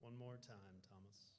One more time, Thomas.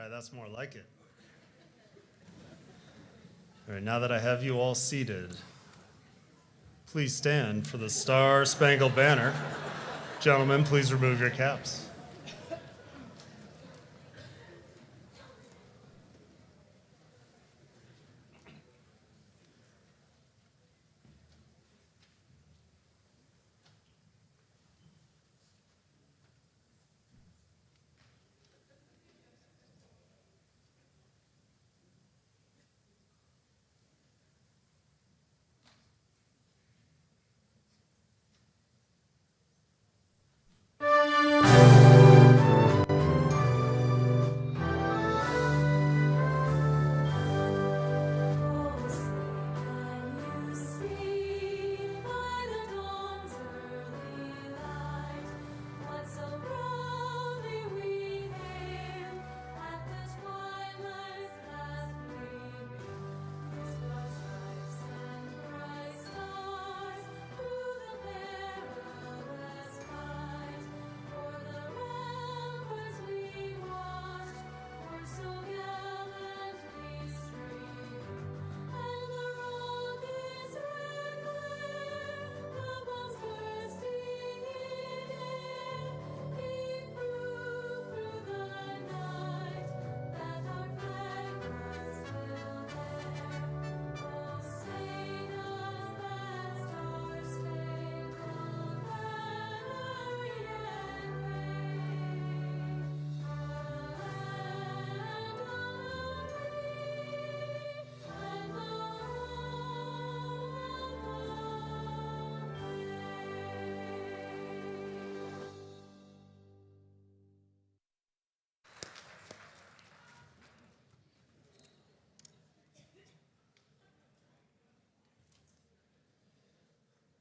All right, that's more like it. All right, now that I have you all seated, please stand for the Star-Spangled Banner. Gentlemen, please remove your caps.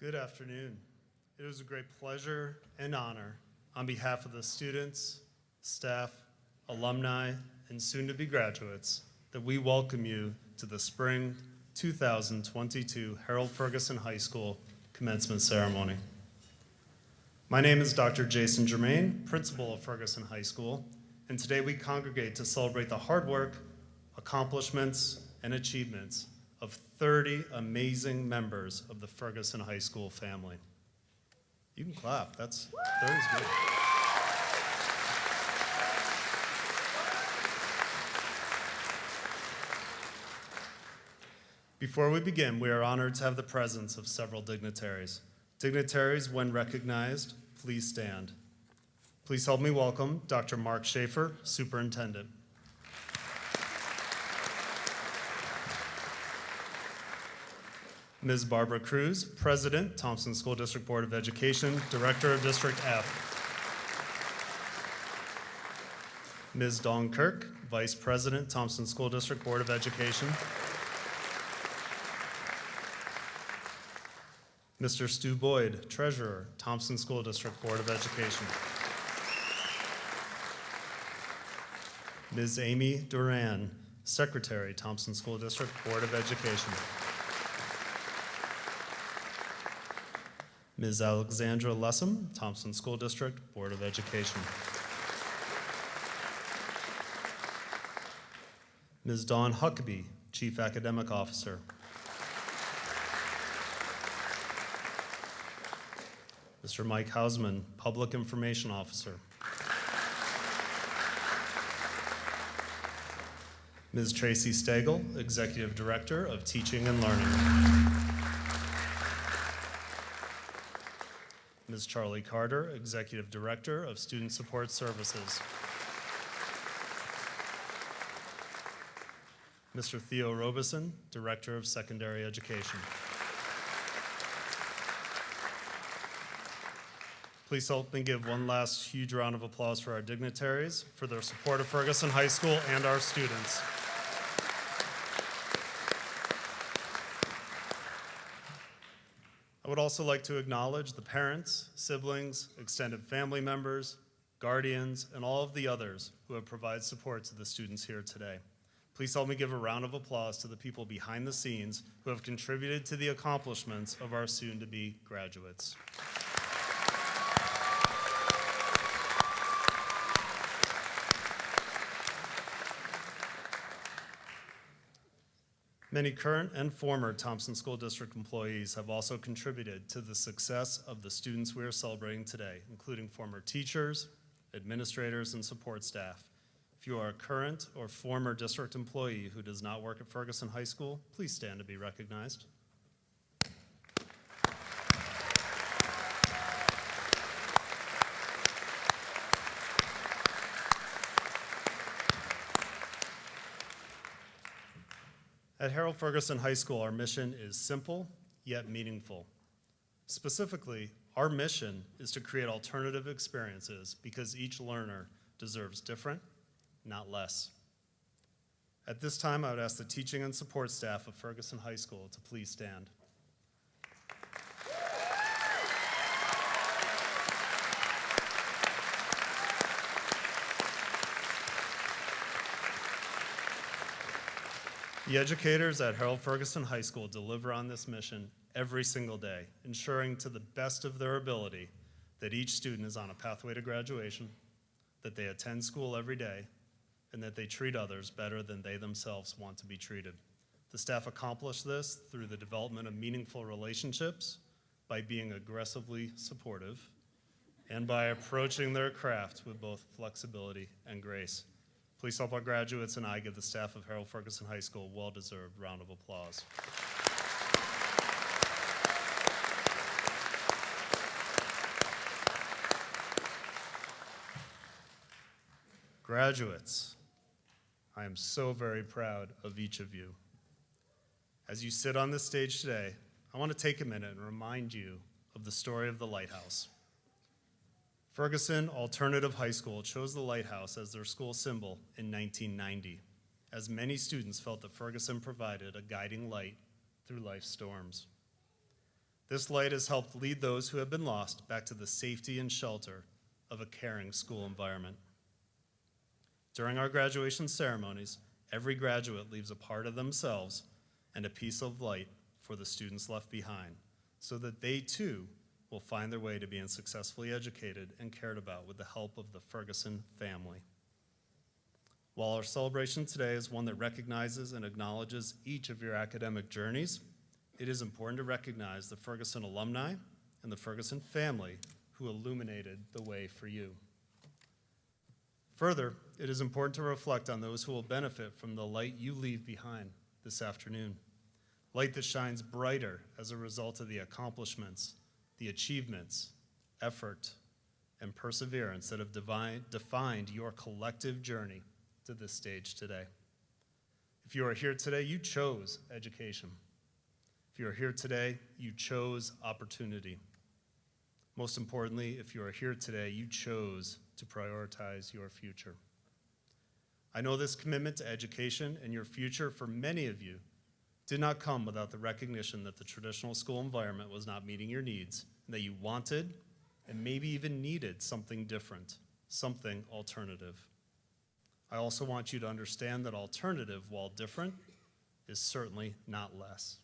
Good afternoon. It is a great pleasure and honor on behalf of the students, staff, alumni, and soon-to-be graduates that we welcome you to the Spring 2022 Harold Ferguson High School commencement ceremony. My name is Dr. Jason Germain, principal of Ferguson High School, and today we congregate to celebrate the hard work, accomplishments, and achievements of 30 amazing members of the Ferguson High School family. You can clap, that's 30 is good. Before we begin, we are honored to have the presence of several dignitaries. Dignitaries, when recognized, please stand. Please help me welcome Dr. Mark Schaefer, Superintendent. Ms. Barbara Cruz, President, Thompson School District Board of Education, Director of District F. Ms. Dawn Kirk, Vice President, Thompson School District Board of Education. Mr. Stu Boyd, Treasurer, Thompson School District Board of Education. Ms. Amy Duran, Secretary, Thompson School District Board of Education. Ms. Alexandra Lessam, Thompson School District Board of Education. Ms. Dawn Huckabee, Chief Academic Officer. Mr. Mike Hausman, Public Information Officer. Ms. Tracy Stagel, Executive Director of Teaching and Learning. Ms. Charlie Carter, Executive Director of Student Support Services. Mr. Theo Robeson, Director of Secondary Education. Please help me give one last huge round of applause for our dignitaries for their support of Ferguson High School and our students. I would also like to acknowledge the parents, siblings, extended family members, guardians, and all of the others who have provided support to the students here today. Please help me give a round of applause to the people behind the scenes who have contributed to the accomplishments of our soon-to-be graduates. Many current and former Thompson School District employees have also contributed to the success of the students we are celebrating today, including former teachers, administrators, and support staff. If you are a current or former district employee who does not work at Ferguson High School, please stand to be recognized. At Harold Ferguson High School, our mission is simple yet meaningful. Specifically, our mission is to create alternative experiences because each learner deserves different, not less. At this time, I would ask the teaching and support staff of Ferguson High School to please stand. The educators at Harold Ferguson High School deliver on this mission every single day, ensuring to the best of their ability that each student is on a pathway to graduation, that they attend school every day, and that they treat others better than they themselves want to be treated. The staff accomplish this through the development of meaningful relationships, by being aggressively supportive, and by approaching their craft with both flexibility and grace. Please help our graduates and I give the staff of Harold Ferguson High School a well-deserved round of applause. Graduates, I am so very proud of each of you. As you sit on this stage today, I want to take a minute and remind you of the story of the lighthouse. Ferguson Alternative High School chose the lighthouse as their school symbol in 1990, as many students felt that Ferguson provided a guiding light through life's storms. This light has helped lead those who have been lost back to the safety and shelter of a caring school environment. During our graduation ceremonies, every graduate leaves a part of themselves and a piece of light for the students left behind, so that they too will find their way to being successfully educated and cared about with the help of the Ferguson family. While our celebration today is one that recognizes and acknowledges each of your academic journeys, it is important to recognize the Ferguson alumni and the Ferguson family who illuminated the way for you. Further, it is important to reflect on those who will benefit from the light you leave behind this afternoon. Light that shines brighter as a result of the accomplishments, the achievements, effort, and perseverance that have defined your collective journey to this stage today. If you are here today, you chose education. If you are here today, you chose opportunity. Most importantly, if you are here today, you chose to prioritize your future. I know this commitment to education and your future for many of you did not come without the recognition that the traditional school environment was not meeting your needs, and that you wanted and maybe even needed something different, something alternative. I also want you to understand that alternative, while different, is certainly not less.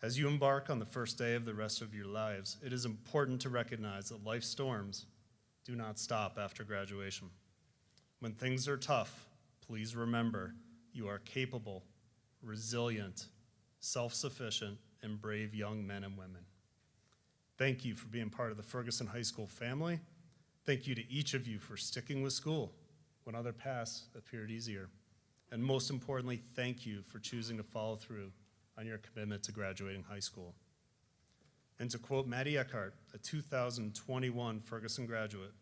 As you embark on the first day of the rest of your lives, it is important to recognize that life's storms do not stop after graduation. When things are tough, please remember you are capable, resilient, self-sufficient, and brave young men and women. Thank you for being part of the Ferguson High School family. Thank you to each of you for sticking with school when other paths appeared easier. And most importantly, thank you for choosing to follow through on your commitment to graduating high school. And to quote Maddie Eckhart, a 2021 Ferguson graduate,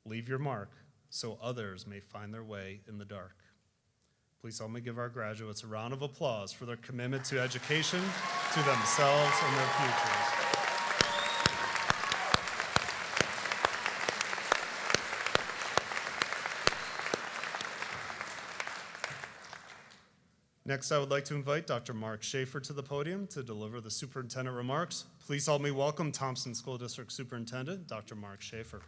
"Leave your mark so others may find their way in the dark." Please help me give our graduates a round of applause for their commitment to education, to themselves, and their futures. Next, I would like to invite Dr. Mark Schaefer to the podium to deliver the superintendent remarks. Please help me welcome Thompson School District Superintendent, Dr. Mark Schaefer.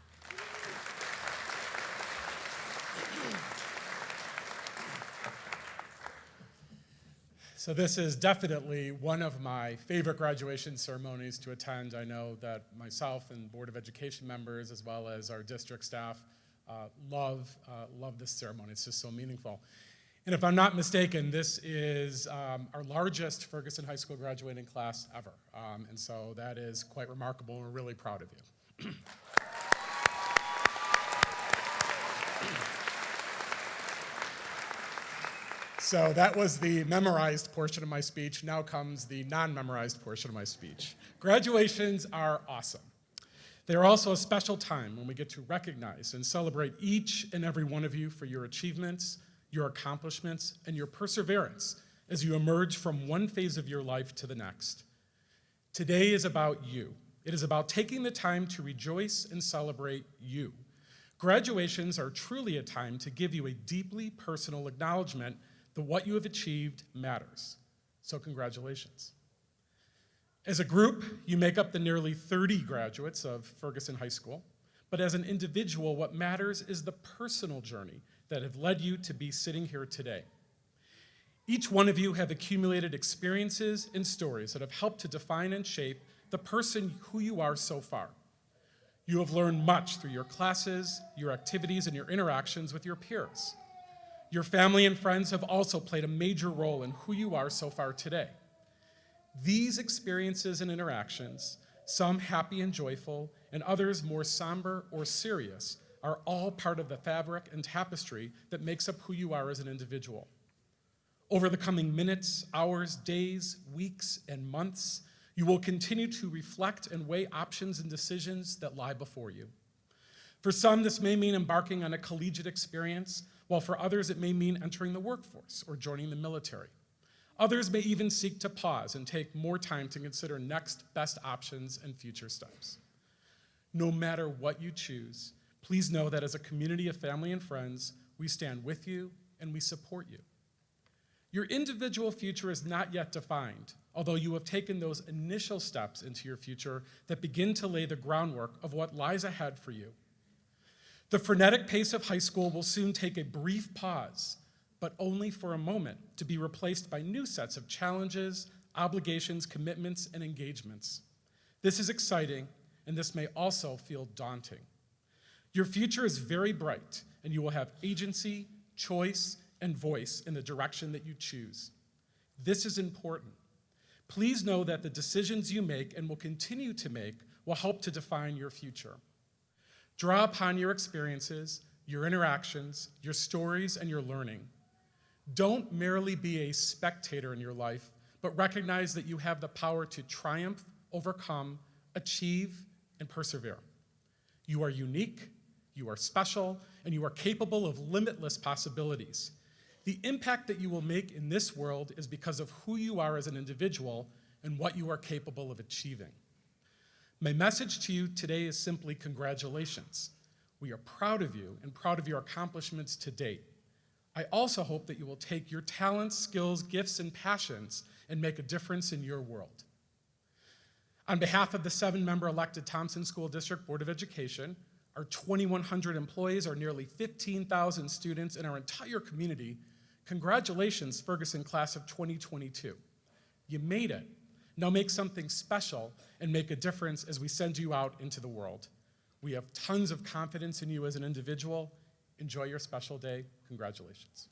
So this is definitely one of my favorite graduation ceremonies to attend. I know that myself and Board of Education members, as well as our district staff, love this ceremony. It's just so meaningful. And if I'm not mistaken, this is our largest Ferguson High School graduating class ever. And so that is quite remarkable, and we're really proud of you. So that was the memorized portion of my speech. Now comes the non-memorized portion of my speech. Graduations are awesome. They are also a special time when we get to recognize and celebrate each and every one of you for your achievements, your accomplishments, and your perseverance as you emerge from one phase of your life to the next. Today is about you. It is about taking the time to rejoice and celebrate you. Graduations are truly a time to give you a deeply personal acknowledgement that what you have achieved matters. So congratulations. As a group, you make up the nearly 30 graduates of Ferguson High School, but as an individual, what matters is the personal journey that have led you to be sitting here today. Each one of you have accumulated experiences and stories that have helped to define and shape the person who you are so far. You have learned much through your classes, your activities, and your interactions with your peers. Your family and friends have also played a major role in who you are so far today. These experiences and interactions, some happy and joyful, and others more somber or serious, are all part of the fabric and tapestry that makes up who you are as an individual. Over the coming minutes, hours, days, weeks, and months, you will continue to reflect and weigh options and decisions that lie before you. For some, this may mean embarking on a collegiate experience, while for others it may mean entering the workforce or joining the military. Others may even seek to pause and take more time to consider next best options and future steps. No matter what you choose, please know that as a community of family and friends, we stand with you and we support you. Your individual future is not yet defined, although you have taken those initial steps into your future that begin to lay the groundwork of what lies ahead for you. The frenetic pace of high school will soon take a brief pause, but only for a moment, to be replaced by new sets of challenges, obligations, commitments, and engagements. This is exciting, and this may also feel daunting. Your future is very bright, and you will have agency, choice, and voice in the direction that you choose. This is important. Please know that the decisions you make and will continue to make will help to define your future. Draw upon your experiences, your interactions, your stories, and your learning. Don't merely be a spectator in your life, but recognize that you have the power to triumph, overcome, achieve, and persevere. You are unique, you are special, and you are capable of limitless possibilities. The impact that you will make in this world is because of who you are as an individual and what you are capable of achieving. My message to you today is simply congratulations. We are proud of you and proud of your accomplishments to date. I also hope that you will take your talents, skills, gifts, and passions and make a difference in your world. On behalf of the 7-member elected Thompson School District Board of Education, our 2,100 employees, our nearly 15,000 students, and our entire community, congratulations, Ferguson class of 2022. You made it. Now make something special and make a difference as we send you out into the world. We have tons of confidence in you as an individual. Enjoy your special day. Congratulations.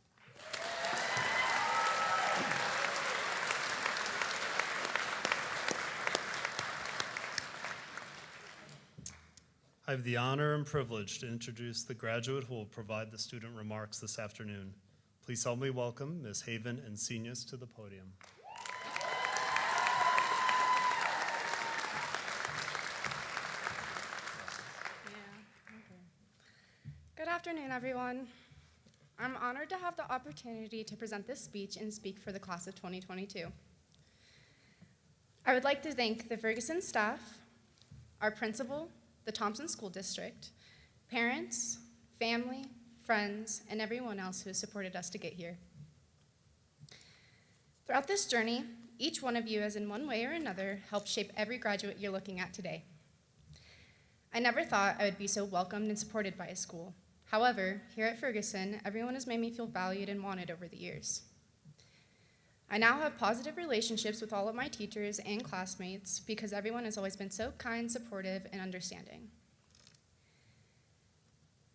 I have the honor and privilege to introduce the graduate who will provide the student remarks this afternoon. Please help me welcome Ms. Haven and seniors to the podium. Good afternoon, everyone. I'm honored to have the opportunity to present this speech and speak for the class of 2022. I would like to thank the Ferguson staff, our principal, the Thompson School District, parents, family, friends, and everyone else who has supported us to get here. Throughout this journey, each one of you has in one way or another helped shape every graduate you're looking at today. I never thought I would be so welcomed and supported by a school. However, here at Ferguson, everyone has made me feel valued and wanted over the years. I now have positive relationships with all of my teachers and classmates because everyone has always been so kind, supportive, and understanding.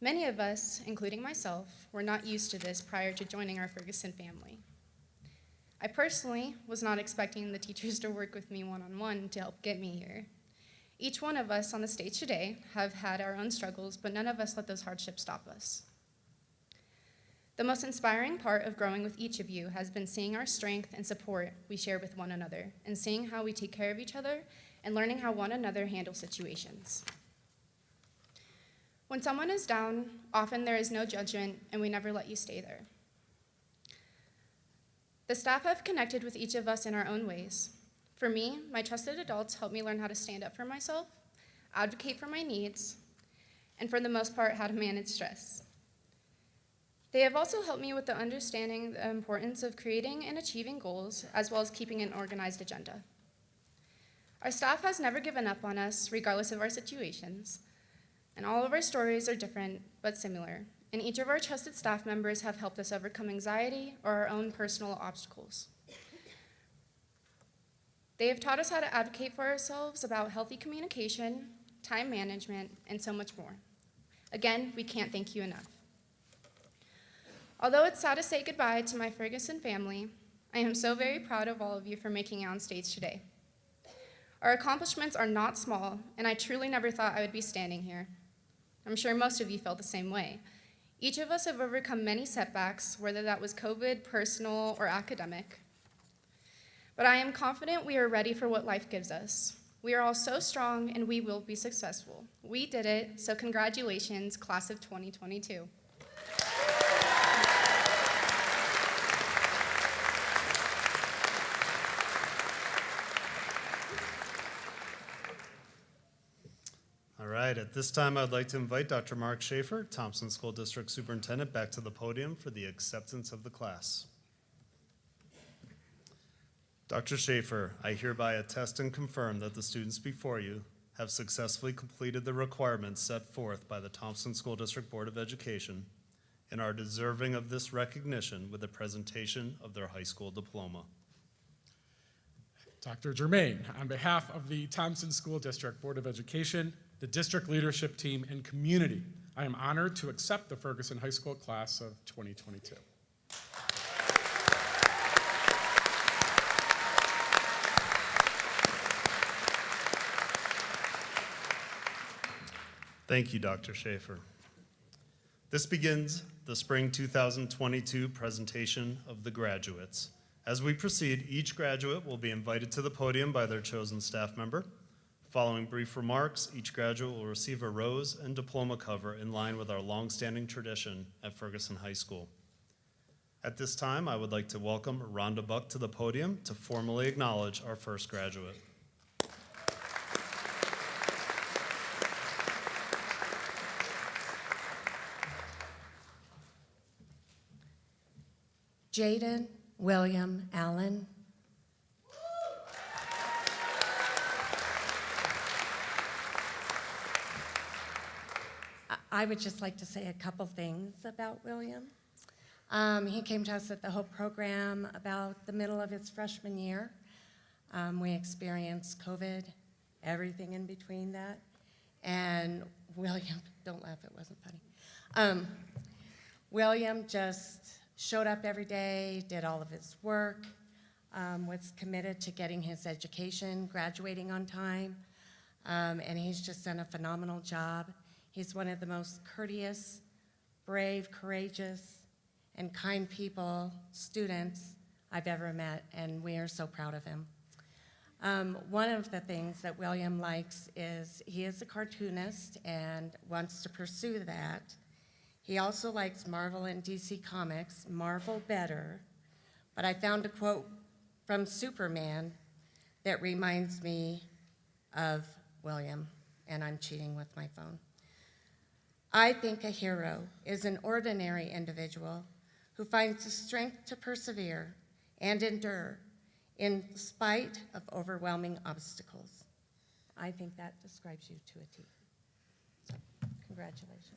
Many of us, including myself, were not used to this prior to joining our Ferguson family. I personally was not expecting the teachers to work with me one-on-one to help get me here. Each one of us on the stage today have had our own struggles, but none of us let those hardships stop us. The most inspiring part of growing with each of you has been seeing our strength and support we share with one another, and seeing how we take care of each other and learning how one another handle situations. When someone is down, often there is no judgment, and we never let you stay there. The staff have connected with each of us in our own ways. For me, my trusted adults helped me learn how to stand up for myself, advocate for my needs, and for the most part, how to manage stress. They have also helped me with the understanding the importance of creating and achieving goals, as well as keeping an organized agenda. Our staff has never given up on us, regardless of our situations, and all of our stories are different, but similar, and each of our trusted staff members have helped us overcome anxiety or our own personal obstacles. They have taught us how to advocate for ourselves about healthy communication, time management, and so much more. Again, we can't thank you enough. Although it's sad to say goodbye to my Ferguson family, I am so very proud of all of you for making it on stage today. Our accomplishments are not small, and I truly never thought I would be standing here. I'm sure most of you felt the same way. Each of us have overcome many setbacks, whether that was COVID, personal, or academic. But I am confident we are ready for what life gives us. We are all so strong, and we will be successful. We did it, so congratulations, class of 2022. All right, at this time, I'd like to invite Dr. Mark Schaefer, Thompson School District Superintendent, back to the podium for the acceptance of the class. Dr. Schaefer, I hereby attest and confirm that the students before you have successfully completed the requirements set forth by the Thompson School District Board of Education and are deserving of this recognition with the presentation of their high school diploma. Dr. Germain, on behalf of the Thompson School District Board of Education, the district leadership team, and community, I am honored to accept the Ferguson High School class of 2022. Thank you, Dr. Schaefer. This begins the spring 2022 presentation of the graduates. As we proceed, each graduate will be invited to the podium by their chosen staff member. Following brief remarks, each graduate will receive a rose and diploma cover in line with our longstanding tradition at Ferguson High School. At this time, I would like to welcome Rhonda Buck to the podium to formally acknowledge our first graduate. Jaden William Allen. I would just like to say a couple things about William. He came to us at the Hope program about the middle of his freshman year. We experienced COVID, everything in between that. And William, don't laugh, it wasn't funny. William just showed up every day, did all of his work, was committed to getting his education, graduating on time, and he's just done a phenomenal job. He's one of the most courteous, brave, courageous, and kind people, students I've ever met, and we are so proud of him. One of the things that William likes is he is a cartoonist and wants to pursue that. He also likes Marvel and DC Comics, Marvel better, but I found a quote from Superman that reminds me of William, and I'm cheating with my phone. I think a hero is an ordinary individual who finds the strength to persevere and endure in spite of overwhelming obstacles. I think that describes you to a T. So, congratulations.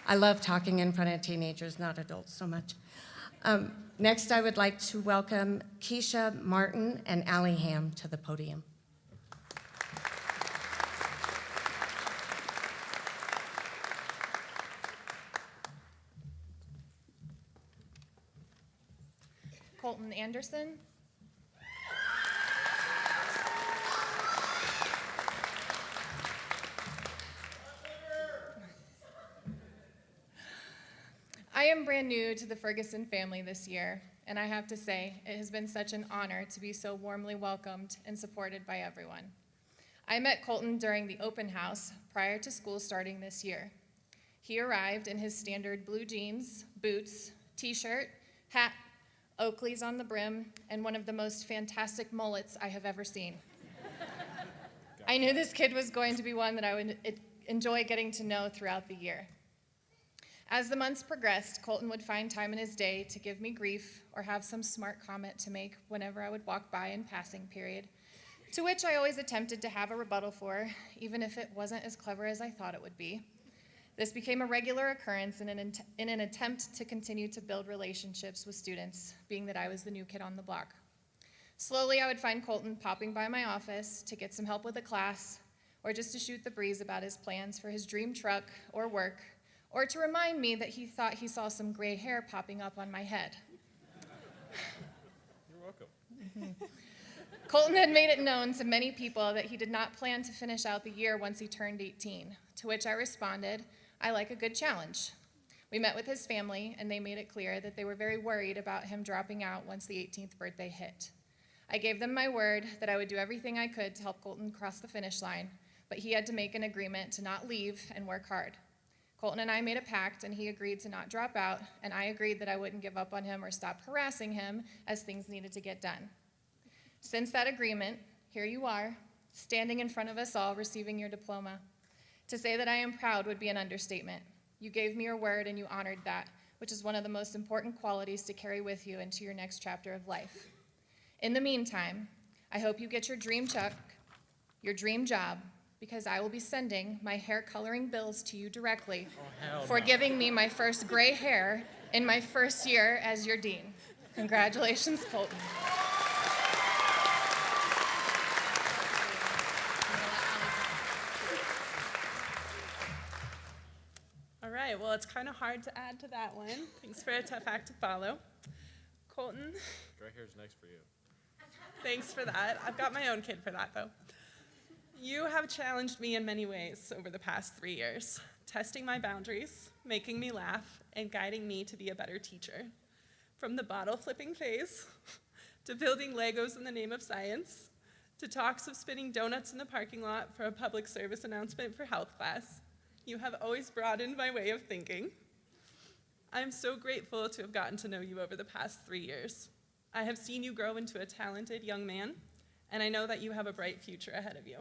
I love talking in front of teenagers, not adults so much. Next, I would like to welcome Keisha Martin and Allie Ham to the podium. Colton Anderson. I am brand new to the Ferguson family this year, and I have to say, it has been such an honor to be so warmly welcomed and supported by everyone. I met Colton during the open house prior to school starting this year. He arrived in his standard blue jeans, boots, t-shirt, hat, Oakleys on the brim, and one of the most fantastic mullets I have ever seen. I knew this kid was going to be one that I would enjoy getting to know throughout the year. As the months progressed, Colton would find time in his day to give me grief or have some smart comment to make whenever I would walk by in passing period, to which I always attempted to have a rebuttal for, even if it wasn't as clever as I thought it would be. This became a regular occurrence in an attempt to continue to build relationships with students, being that I was the new kid on the block. Slowly, I would find Colton popping by my office to get some help with a class, or just to shoot the breeze about his plans for his dream truck or work, or to remind me that he thought he saw some gray hair popping up on my head. You're welcome. Colton had made it known to many people that he did not plan to finish out the year once he turned 18, to which I responded, I like a good challenge. We met with his family, and they made it clear that they were very worried about him dropping out once the 18th birthday hit. I gave them my word that I would do everything I could to help Colton cross the finish line, but he had to make an agreement to not leave and work hard. Colton and I made a pact, and he agreed to not drop out, and I agreed that I wouldn't give up on him or stop harassing him as things needed to get done. Since that agreement, here you are, standing in front of us all, receiving your diploma. To say that I am proud would be an understatement. You gave me your word, and you honored that, which is one of the most important qualities to carry with you into your next chapter of life. In the meantime, I hope you get your dream truck, your dream job, because I will be sending my hair coloring bills to you directly for giving me my first gray hair in my first year as your dean. Congratulations, Colton. All right, well, it's kind of hard to add to that one. Thanks for a tough act to follow. Colton, Gray hair's next for you. thanks for that. I've got my own kid for that, though. You have challenged me in many ways over the past 3 years, testing my boundaries, making me laugh, and guiding me to be a better teacher. From the bottle flipping phase, to building Legos in the name of science, to talks of spinning donuts in the parking lot for a public service announcement for health class, you have always broadened my way of thinking. I'm so grateful to have gotten to know you over the past 3 years. I have seen you grow into a talented young man, and I know that you have a bright future ahead of you.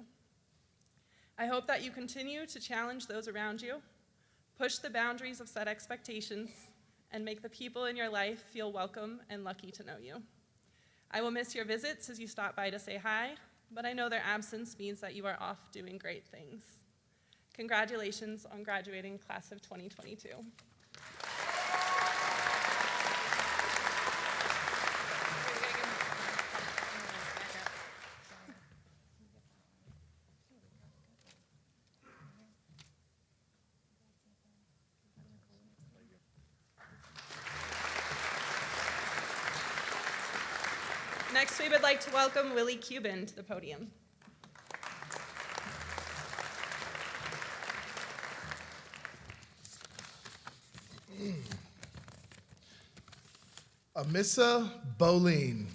I hope that you continue to challenge those around you, push the boundaries of set expectations, and make the people in your life feel welcome and lucky to know you. I will miss your visits as you stop by to say hi, but I know their absence means that you are off doing great things. Congratulations on graduating class of 2022. Next, we would like to welcome Willie Cuban to the podium. Amissa Boleen.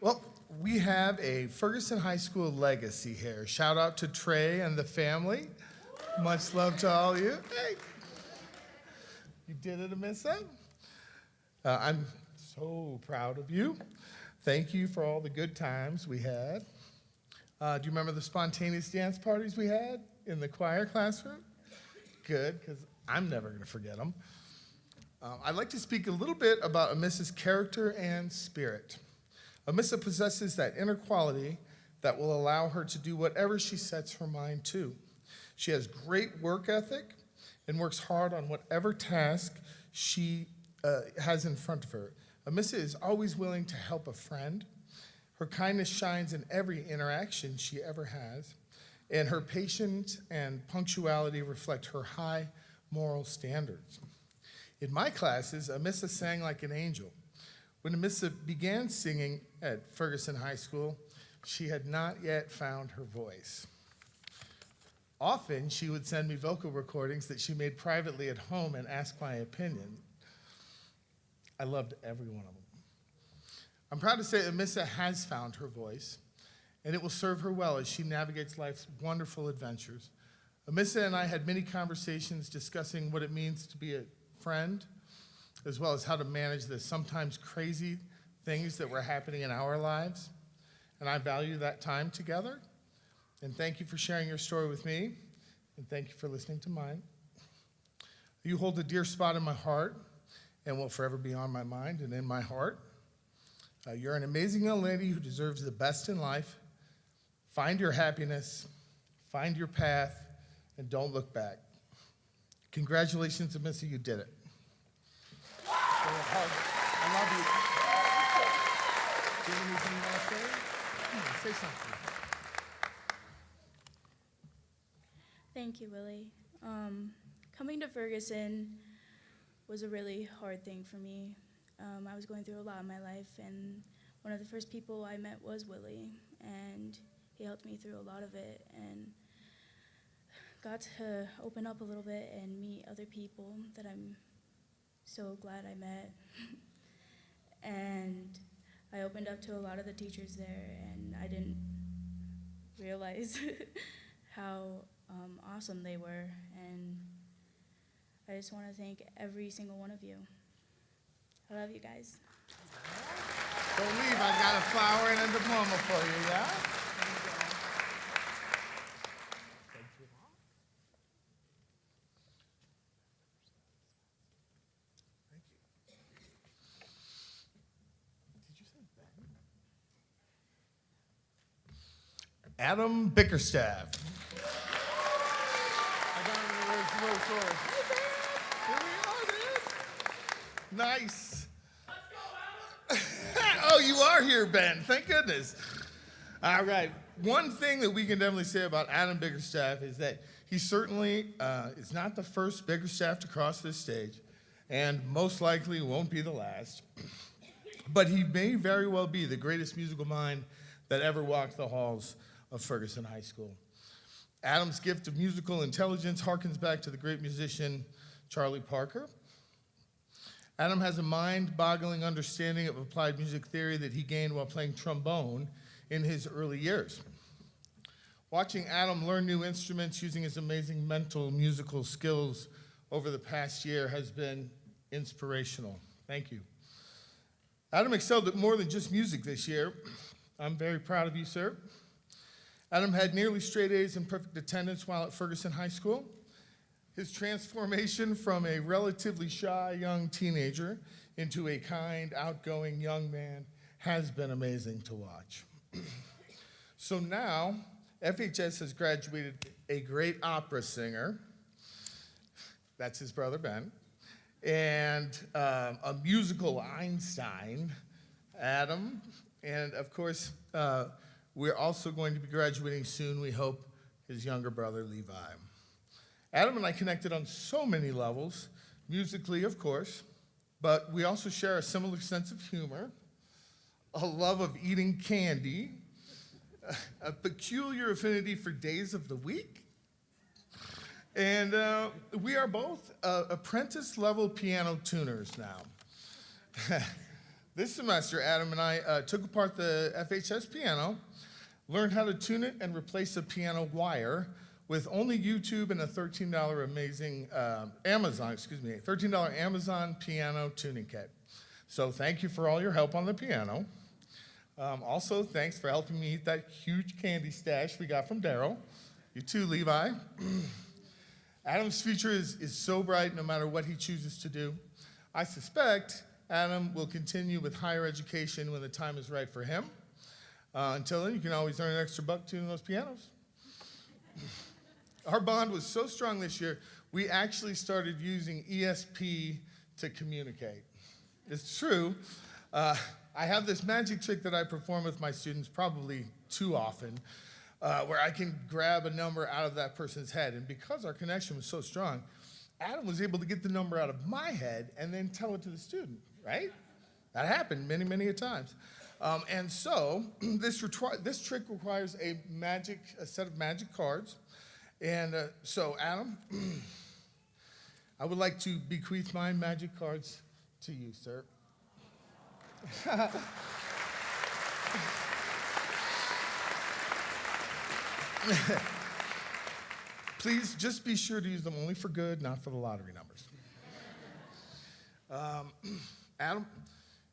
Well, we have a Ferguson High School legacy here. Shout out to Trey and the family. Much love to all of you. Hey, you did it, Amissa. I'm so proud of you. Thank you for all the good times we had. Do you remember the spontaneous dance parties we had in the choir classroom? Good, because I'm never going to forget them. I'd like to speak a little bit about Amissa's character and spirit. Amissa possesses that inner quality that will allow her to do whatever she sets her mind to. She has great work ethic and works hard on whatever task she has in front of her. Amissa is always willing to help a friend. Her kindness shines in every interaction she ever has, and her patience and punctuality reflect her high moral standards. In my classes, Amissa sang like an angel. When Amissa began singing at Ferguson High School, she had not yet found her voice. Often, she would send me vocal recordings that she made privately at home and ask my opinion. I loved every one of them. I'm proud to say Amissa has found her voice, and it will serve her well as she navigates life's wonderful adventures. Amissa and I had many conversations discussing what it means to be a friend, as well as how to manage the sometimes crazy things that were happening in our lives. And I value that time together. And thank you for sharing your story with me, and thank you for listening to mine. You hold a dear spot in my heart and will forever be on my mind and in my heart. You're an amazing young lady who deserves the best in life. Find your happiness, find your path, and don't look back. Congratulations, Amissa, you did it. I love you. Do you have anything you want to say? Come on, say something. Thank you, Willie. Coming to Ferguson was a really hard thing for me. I was going through a lot in my life, and one of the first people I met was Willie, and he helped me through a lot of it, and got to open up a little bit and meet other people that I'm so glad I met. And I opened up to a lot of the teachers there, and I didn't realize how awesome they were. And I just want to thank every single one of you. I love you guys. Don't leave, I got a flower and a diploma for you, yeah? Adam Bickerstaff. I got him in the real sword. Here we are, dude. Nice. Oh, you are here, Ben. Thank goodness. All right. One thing that we can definitely say about Adam Bickerstaff is that he certainly is not the first Bickerstaff to cross this stage, and most likely won't be the last. But he may very well be the greatest musical mind that ever walked the halls of Ferguson High School. Adam's gift of musical intelligence harkens back to the great musician Charlie Parker. Adam has a mind-boggling understanding of applied music theory that he gained while playing trombone in his early years. Watching Adam learn new instruments using his amazing mental musical skills over the past year has been inspirational. Thank you. Adam excelled at more than just music this year. I'm very proud of you, sir. Adam had nearly straight A's and perfect attendance while at Ferguson High School. His transformation from a relatively shy young teenager into a kind, outgoing young man has been amazing to watch. So now, FHS has graduated a great opera singer, that's his brother Ben, and a musical Einstein, Adam, and of course, we're also going to be graduating soon, we hope, his younger brother, Levi. Adam and I connected on so many levels, musically, of course, but we also share a similar sense of humor, a love of eating candy, a peculiar affinity for days of the week, and we are both apprentice-level piano tuners now. This semester, Adam and I took apart the FHS piano, learned how to tune it and replace a piano wire with only YouTube and a $13 amazing $13 Amazon piano tuning kit. So thank you for all your help on the piano. Also, thanks for helping me eat that huge candy stash we got from Daryl. You too, Levi. Adam's future is so bright no matter what he chooses to do. I suspect Adam will continue with higher education when the time is right for him. Until then, you can always earn an extra buck tuning those pianos. Our bond was so strong this year, we actually started using ESP to communicate. It's true. I have this magic trick that I perform with my students probably too often, where I can grab a number out of that person's head. And because our connection was so strong, Adam was able to get the number out of my head and then tell it to the student, right? That happened many, many a times. And so this trick requires a set of magic cards. And so, Adam, I would like to bequeath my magic cards to you, sir. Please just be sure to use them only for good, not for the lottery numbers. Adam,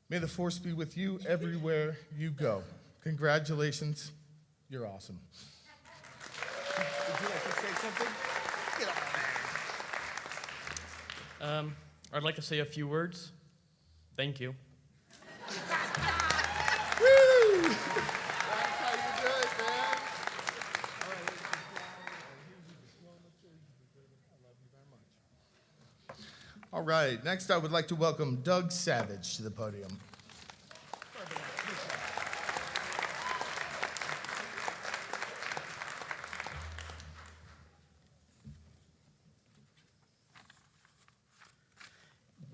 may the force be with you everywhere you go. Congratulations, you're awesome. Would you like to say something? Get on there. I'd like to say a few words. Thank you. Woo! That's how you do it, man. All right, next I would like to welcome Doug Savage to the podium.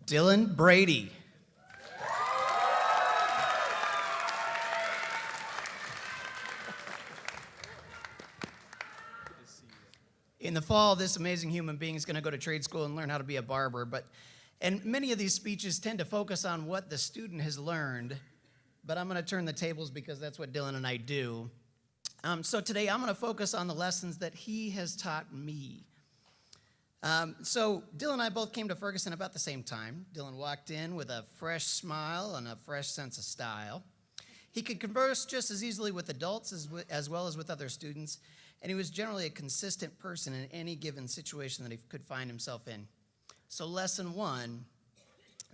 Dylan Brady. In the fall, this amazing human being is going to go to trade school and learn how to be a barber, but And many of these speeches tend to focus on what the student has learned, but I'm going to turn the tables because that's what Dylan and I do. So today I'm going to focus on the lessons that he has taught me. So Dylan and I both came to Ferguson about the same time. Dylan walked in with a fresh smile and a fresh sense of style. He could converse just as easily with adults as well as with other students, and he was generally a consistent person in any given situation that he could find himself in. So lesson 1,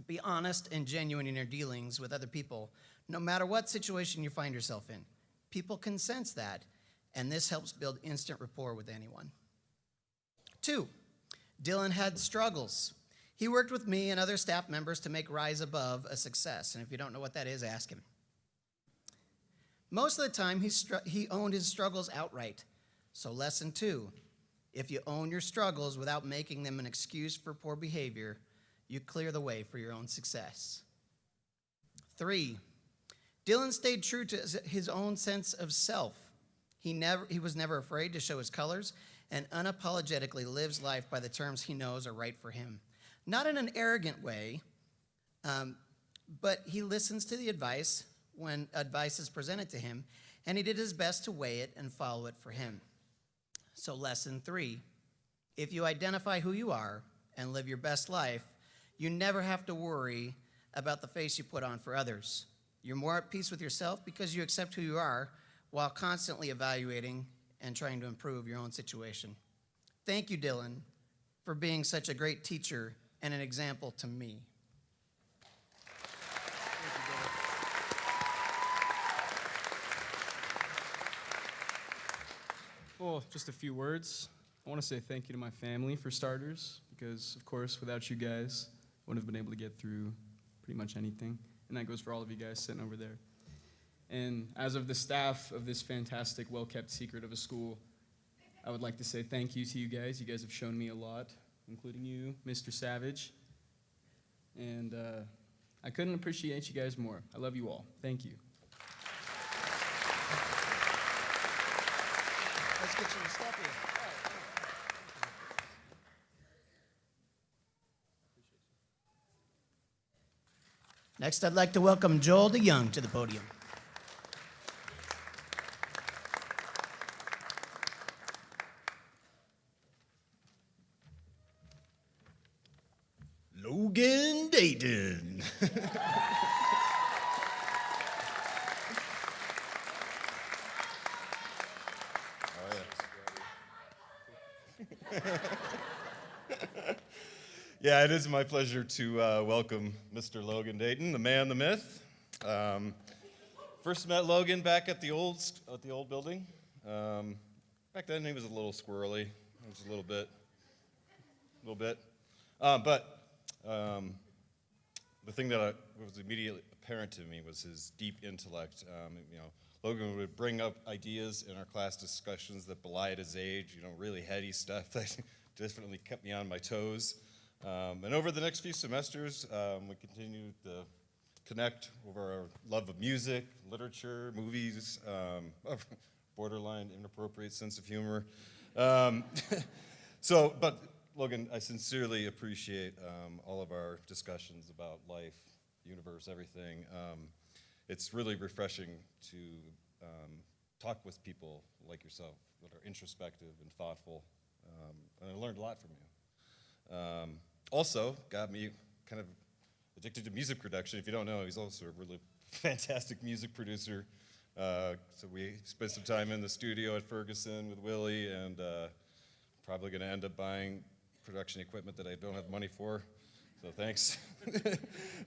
be honest and genuine in your dealings with other people, no matter what situation you find yourself in. People can sense that, and this helps build instant rapport with anyone. 2, Dylan had struggles. He worked with me and other staff members to make Rise Above a success, and if you don't know what that is, ask him. Most of the time, he owned his struggles outright. So lesson 2, if you own your struggles without making them an excuse for poor behavior, you clear the way for your own success. 3, Dylan stayed true to his own sense of self. He was never afraid to show his colors and unapologetically lives life by the terms he knows are right for him. Not in an arrogant way, but he listens to the advice when advice is presented to him, and he did his best to weigh it and follow it for him. So lesson 3, if you identify who you are and live your best life, you never have to worry about the face you put on for others. You're more at peace with yourself because you accept who you are while constantly evaluating and trying to improve your own situation. Thank you, Dylan, for being such a great teacher and an example to me. Well, just a few words. I want to say thank you to my family, for starters, because, of course, without you guys, I wouldn't have been able to get through pretty much anything. And that goes for all of you guys sitting over there. And as of the staff of this fantastic, well-kept secret of a school, I would like to say thank you to you guys. You guys have shown me a lot, including you, Mr. Savage. And I couldn't appreciate you guys more. I love you all. Thank you. Let's get you to step here. Next, I'd like to welcome Joel DeYoung to the podium. Logan Dayton. Yeah, it is my pleasure to welcome Mr. Logan Dayton, the man, the myth. First met Logan back at the old building. Back then he was a little squirrely, just a little bit. But the thing that was immediately apparent to me was his deep intellect. Logan would bring up ideas in our class discussions that belied his age, really heady stuff that definitely kept me on my toes. And over the next few semesters, we continued to connect over our love of music, literature, movies, borderline inappropriate sense of humor. But Logan, I sincerely appreciate all of our discussions about life, universe, everything. It's really refreshing to talk with people like yourself that are introspective and thoughtful, and I learned a lot from you. Also, got me kind of addicted to music production. If you don't know, he's also a really fantastic music producer. So we spent some time in the studio at Ferguson with Willie, and probably going to end up buying production equipment that I don't have money for. So thanks.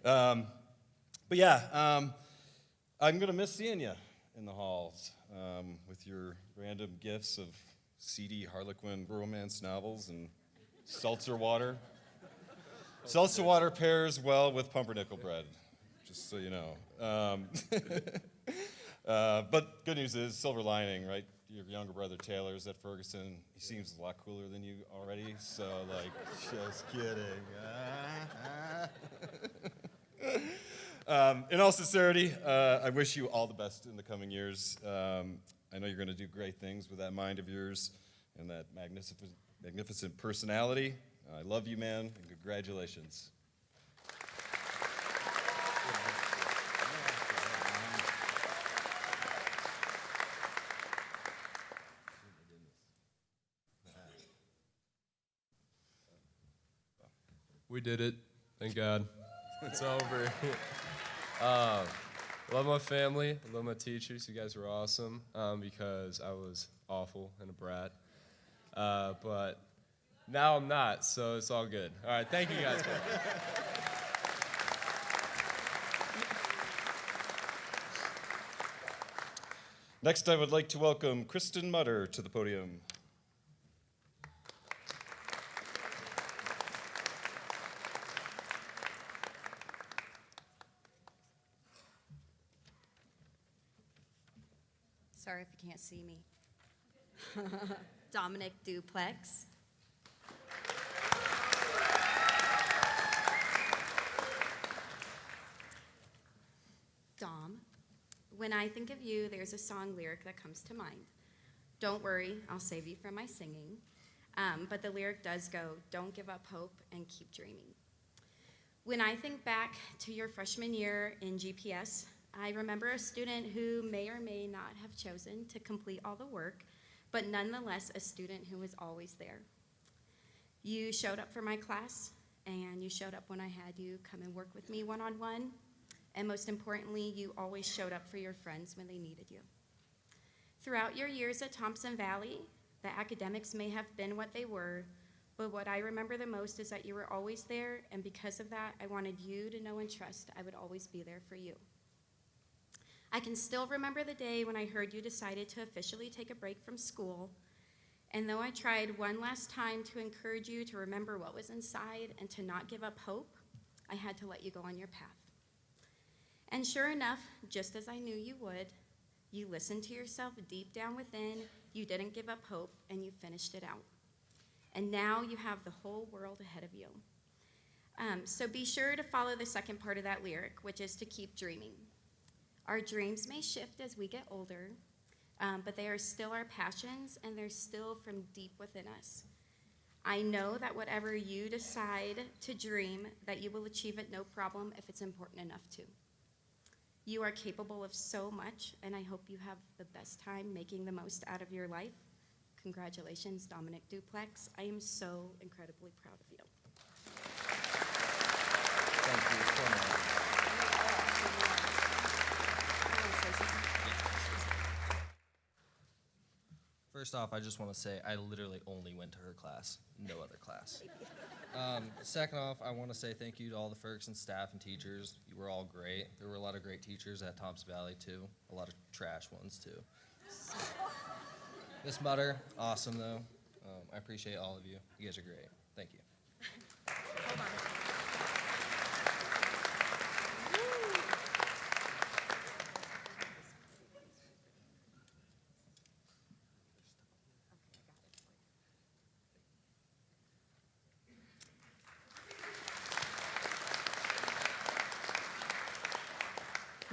I'm going to miss seeing you in the halls with your random gifts of seedy Harlequin romance novels and seltzer water. Seltzer water pairs well with pumpernickel bread, just so you know. But good news is, silver lining, right? Your younger brother Taylor's at Ferguson. He seems a lot cooler than you already, so just kidding. In all sincerity, I wish you all the best in the coming years. I know you're going to do great things with that mind of yours and that magnificent personality. I love you, man, and congratulations. We did it. Thank God. It's over. Love my family. I love my teachers. You guys were awesome because I was awful and a brat. But now I'm not, so it's all good. All right, thank you guys. Next, I would like to welcome Kristen Mutter to the podium. Sorry if you can't see me. Dominic Duplex. Dom, when I think of you, there's a song lyric that comes to mind. Don't worry, I'll save you from my singing. But the lyric does go, don't give up hope and keep dreaming. When I think back to your freshman year in GPS, I remember a student who may or may not have chosen to complete all the work, but nonetheless a student who was always there. You showed up for my class, and you showed up when I had you come and work with me one-on-one, and most importantly, you always showed up for your friends when they needed you. Throughout your years at Thompson Valley, the academics may have been what they were, but what I remember the most is that you were always there, and because of that, I wanted you to know and trust I would always be there for you. I can still remember the day when I heard you decided to officially take a break from school, and though I tried one last time to encourage you to remember what was inside and to not give up hope, I had to let you go on your path. And sure enough, just as I knew you would, you listened to yourself deep down within, you didn't give up hope, and you finished it out. And now you have the whole world ahead of you. So be sure to follow the second part of that lyric, which is to keep dreaming. Our dreams may shift as we get older, but they are still our passions, and they're still from deep within us. I know that whatever you decide to dream, that you will achieve it no problem if it's important enough to. You are capable of so much, and I hope you have the best time making the most out of your life. Congratulations, Dominic Duplex. I am so incredibly proud of you. Thank you so much. First off, I just want to say I literally only went to her class, no other class. Second off, I want to say thank you to all the Ferguson staff and teachers. You were all great. There were a lot of great teachers at Thompson Valley, too. A lot of trash ones, too. Miss Mutter, awesome, though. I appreciate all of you. You guys are great. Thank you. Hold on.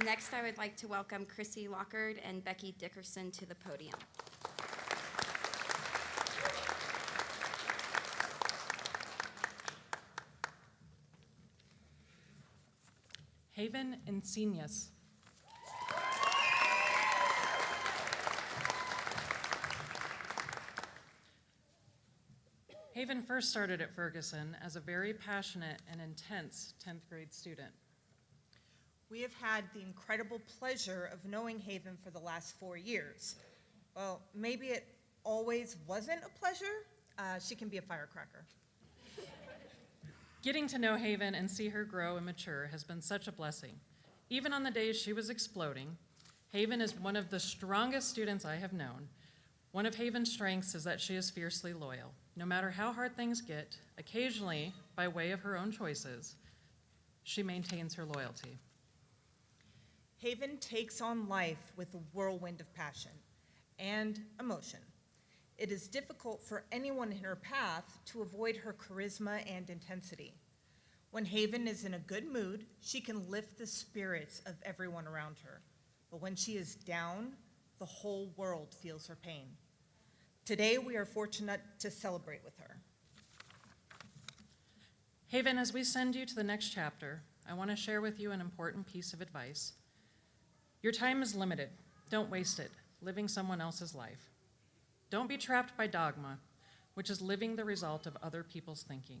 Next, I would like to welcome Chrissy Lockard and Becky Dickerson to the podium. Haven Insignias. Haven first started at Ferguson as a very passionate and intense 10th grade student. We have had the incredible pleasure of knowing Haven for the last 4 years. Well, maybe it always wasn't a pleasure. She can be a firecracker. Getting to know Haven and see her grow and mature has been such a blessing. Even on the days she was exploding, Haven is one of the strongest students I have known. One of Haven's strengths is that she is fiercely loyal. No matter how hard things get, occasionally, by way of her own choices, she maintains her loyalty. Haven takes on life with a whirlwind of passion and emotion. It is difficult for anyone in her path to avoid her charisma and intensity. When Haven is in a good mood, she can lift the spirits of everyone around her. But when she is down, the whole world feels her pain. Today, we are fortunate to celebrate with her. Haven, as we send you to the next chapter, I want to share with you an important piece of advice. Your time is limited. Don't waste it living someone else's life. Don't be trapped by dogma, which is living the result of other people's thinking.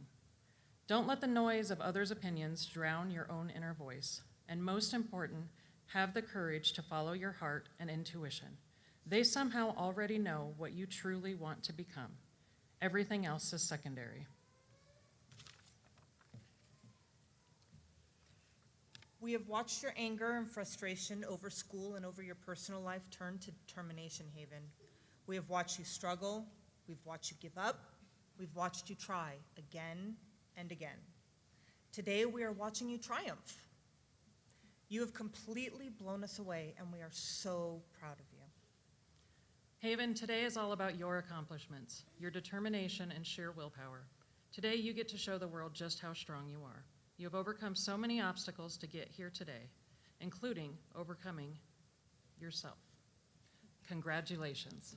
Don't let the noise of others' opinions drown your own inner voice. And most important, have the courage to follow your heart and intuition. They somehow already know what you truly want to become. Everything else is secondary. We have watched your anger and frustration over school and over your personal life turn to determination, Haven. We have watched you struggle. We've watched you give up. We've watched you try again and again. Today, we are watching you triumph. You have completely blown us away, and we are so proud of you. Haven, today is all about your accomplishments, your determination and sheer willpower. Today, you get to show the world just how strong you are. You have overcome so many obstacles to get here today, including overcoming yourself. Congratulations.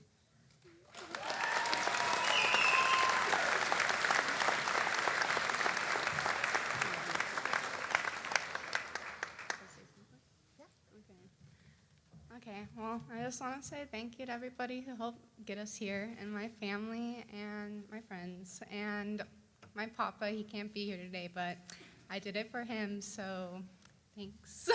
Okay, well, I just want to say thank you to everybody who helped get us here, and my family and my friends, and my papa. He can't be here today, but I did it for him, so thanks.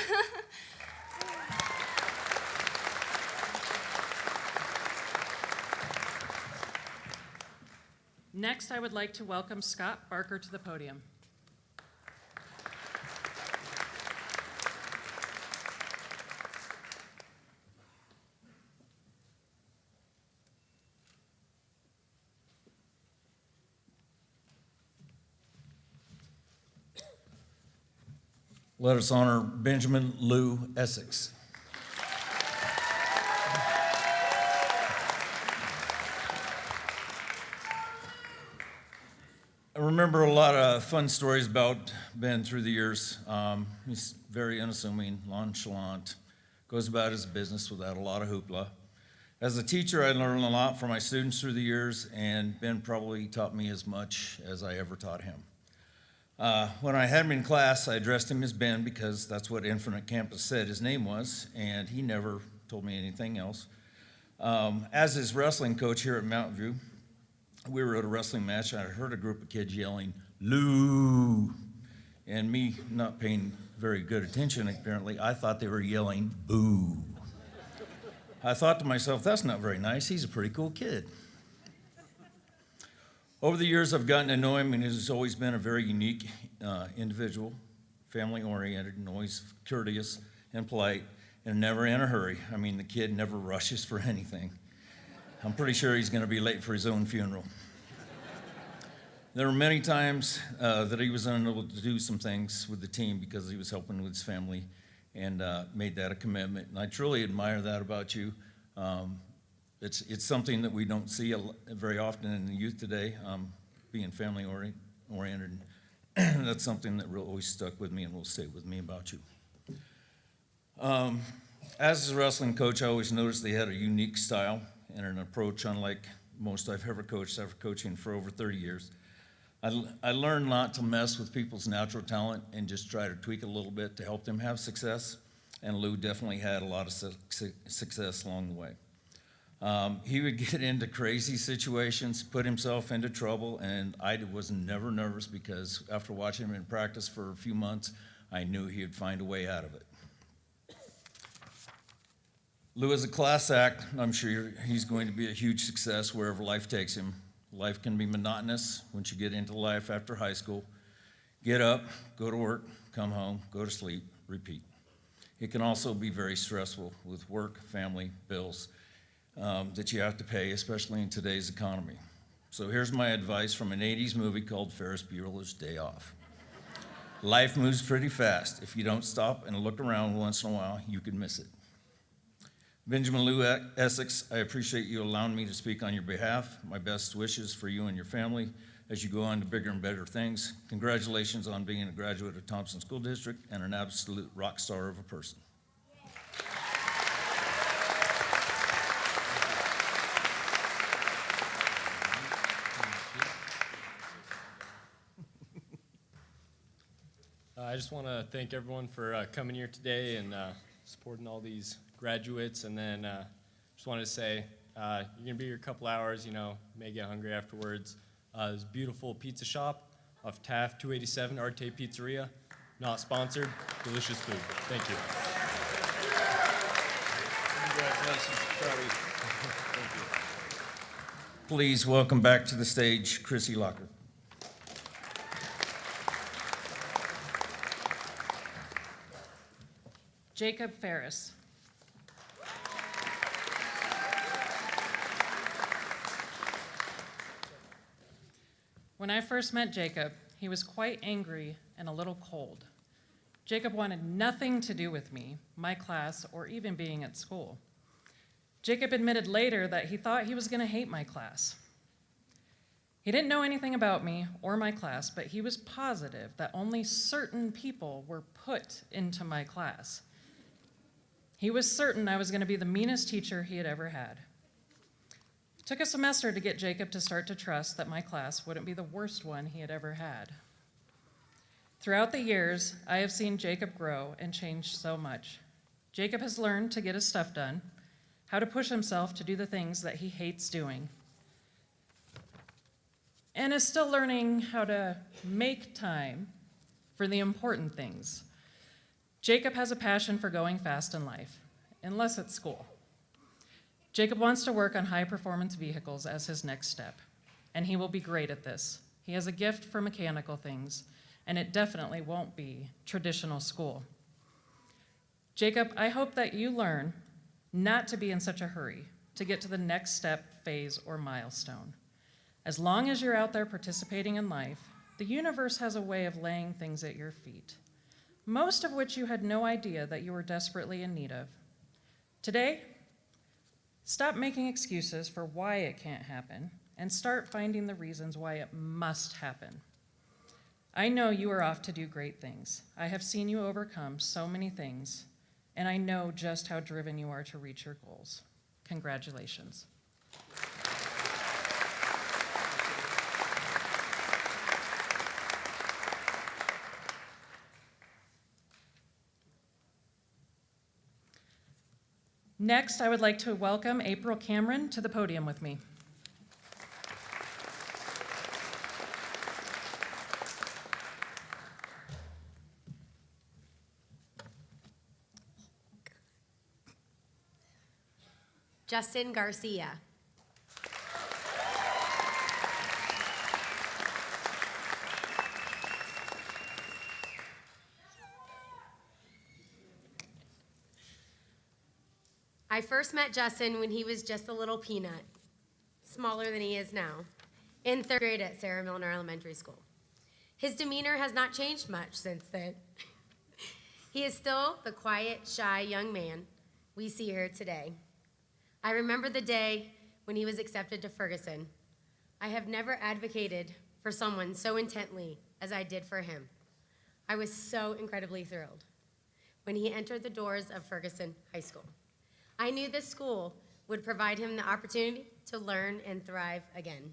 Next, I would like to welcome Scott Barker to the podium. Let us honor Benjamin Lou Essex. I remember a lot of fun stories about Ben through the years. He's very unassuming, nonchalant, goes about his business without a lot of hoopla. As a teacher, I learned a lot from my students through the years, and Ben probably taught me as much as I ever taught him. When I had him in class, I addressed him as Ben because that's what Infinite Campus said his name was, and he never told me anything else. As his wrestling coach here at Mountain View, we were at a wrestling match, and I heard a group of kids yelling, "Lou!" And me not paying very good attention, apparently, I thought they were yelling, "Boo!" I thought to myself, that's not very nice. He's a pretty cool kid. Over the years, I've gotten to know him, and he's always been a very unique individual, family-oriented, and always courteous and polite, and never in a hurry. I mean, the kid never rushes for anything. I'm pretty sure he's going to be late for his own funeral. There were many times that he was unable to do some things with the team because he was helping with his family and made that a commitment. And I truly admire that about you. It's something that we don't see very often in the youth today, being family-oriented. That's something that really always stuck with me and will stay with me about you. As a wrestling coach, I always noticed they had a unique style and an approach unlike most I've ever coached after coaching for over 30 years. I learned not to mess with people's natural talent and just try to tweak a little bit to help them have success, and Lou definitely had a lot of success along the way. He would get into crazy situations, put himself into trouble, and I was never nervous because after watching him in practice for a few months, I knew he would find a way out of it. Lou is a class act. I'm sure he's going to be a huge success wherever life takes him. Life can be monotonous once you get into life after high school. Get up, go to work, come home, go to sleep, repeat. It can also be very stressful with work, family, bills that you have to pay, especially in today's economy. So here's my advice from an 80s movie called Ferris Bueller's Day Off. Life moves pretty fast. If you don't stop and look around once in a while, you could miss it. Benjamin Lou Essex, I appreciate you allowing me to speak on your behalf. My best wishes for you and your family as you go on to bigger and better things. Congratulations on being a graduate of Thompson School District and an absolute rock star of a person. I just want to thank everyone for coming here today and supporting all these graduates, and then just wanted to say you're going to be here a couple hours, may get hungry afterwards. There's a beautiful pizza shop of Taft 287 Arte Pizzeria. Not sponsored, delicious food. Thank you. Congratulations, Charlie. Thank you. Please welcome back to the stage Chrissy Locker. Jacob Ferris. When I first met Jacob, he was quite angry and a little cold. Jacob wanted nothing to do with me, my class, or even being at school. Jacob admitted later that he thought he was going to hate my class. He didn't know anything about me or my class, but he was positive that only certain people were put into my class. He was certain I was going to be the meanest teacher he had ever had. It took a semester to get Jacob to start to trust that my class wouldn't be the worst one he had ever had. Throughout the years, I have seen Jacob grow and change so much. Jacob has learned to get his stuff done, how to push himself to do the things that he hates doing, and is still learning how to make time for the important things. Jacob has a passion for going fast in life, unless it's school. Jacob wants to work on high-performance vehicles as his next step, and he will be great at this. He has a gift for mechanical things, and it definitely won't be traditional school. Jacob, I hope that you learn not to be in such a hurry to get to the next step, phase, or milestone. As long as you're out there participating in life, the universe has a way of laying things at your feet, most of which you had no idea that you were desperately in need of. Today, stop making excuses for why it can't happen and start finding the reasons why it must happen. I know you are off to do great things. I have seen you overcome so many things, and I know just how driven you are to reach your goals. Congratulations. Next, I would like to welcome April Cameron to the podium with me. Justin Garcia. I first met Justin when he was just a little peanut, smaller than he is now, in third grade at Sarah Milner Elementary School. His demeanor has not changed much since then. He is still the quiet, shy young man we see here today. I remember the day when he was accepted to Ferguson. I have never advocated for someone so intently as I did for him. I was so incredibly thrilled when he entered the doors of Ferguson High School. I knew this school would provide him the opportunity to learn and thrive again.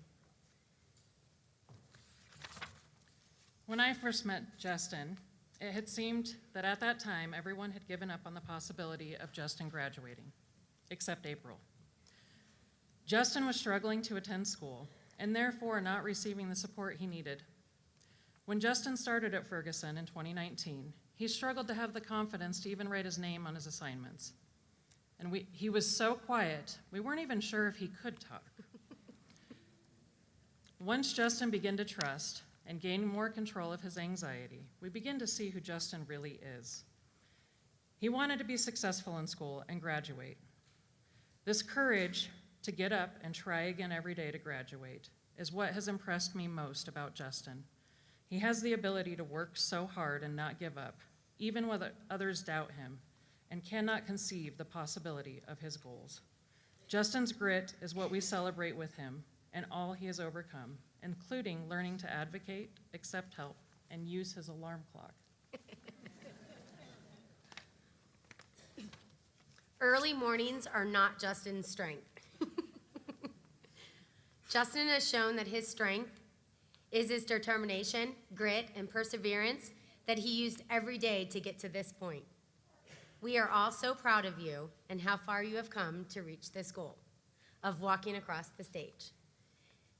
When I first met Justin, it had seemed that at that time everyone had given up on the possibility of Justin graduating, except April. Justin was struggling to attend school and therefore not receiving the support he needed. When Justin started at Ferguson in 2019, he struggled to have the confidence to even write his name on his assignments. And he was so quiet, we weren't even sure if he could talk. Once Justin began to trust and gain more control of his anxiety, we began to see who Justin really is. He wanted to be successful in school and graduate. This courage to get up and try again every day to graduate is what has impressed me most about Justin. He has the ability to work so hard and not give up, even when others doubt him, and cannot conceive the possibility of his goals. Justin's grit is what we celebrate with him and all he has overcome, including learning to advocate, accept help, and use his alarm clock. Early mornings are not Justin's strength. Justin has shown that his strength is his determination, grit, and perseverance that he used every day to get to this point. We are all so proud of you and how far you have come to reach this goal of walking across the stage.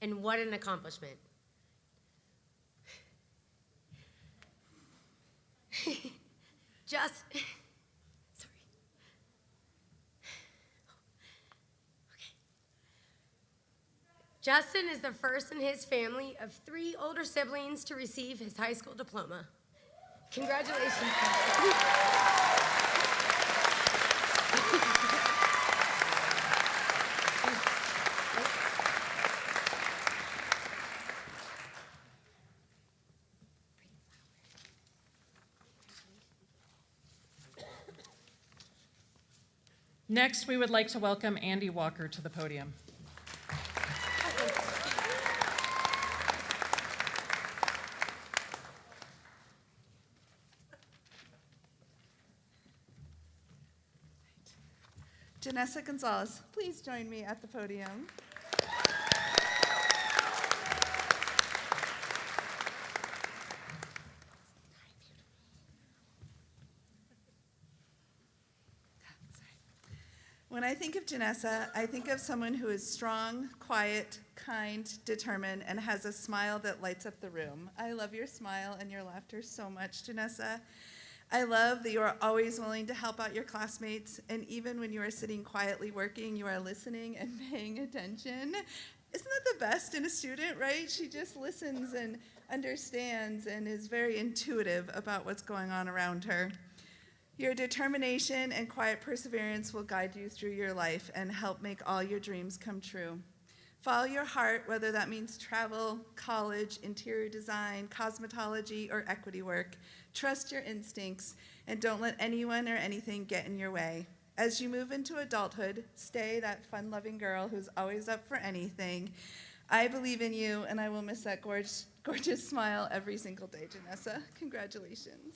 And what an accomplishment. Just, sorry. Okay. Justin is the first in his family of 3 older siblings to receive his high school diploma. Congratulations, Justin. Next, we would like to welcome Andy Walker to the podium. Janessa Gonzalez, please join me at the podium. When I think of Janessa, I think of someone who is strong, quiet, kind, determined, and has a smile that lights up the room. I love your smile and your laughter so much, Janessa. I love that you are always willing to help out your classmates, and even when you are sitting quietly working, you are listening and paying attention. Isn't that the best in a student, right? She just listens and understands and is very intuitive about what's going on around her. Your determination and quiet perseverance will guide you through your life and help make all your dreams come true. Follow your heart, whether that means travel, college, interior design, cosmetology, or equity work. Trust your instincts and don't let anyone or anything get in your way. As you move into adulthood, stay that fun-loving girl who's always up for anything. I believe in you, and I will miss that gorgeous smile every single day, Janessa. Congratulations.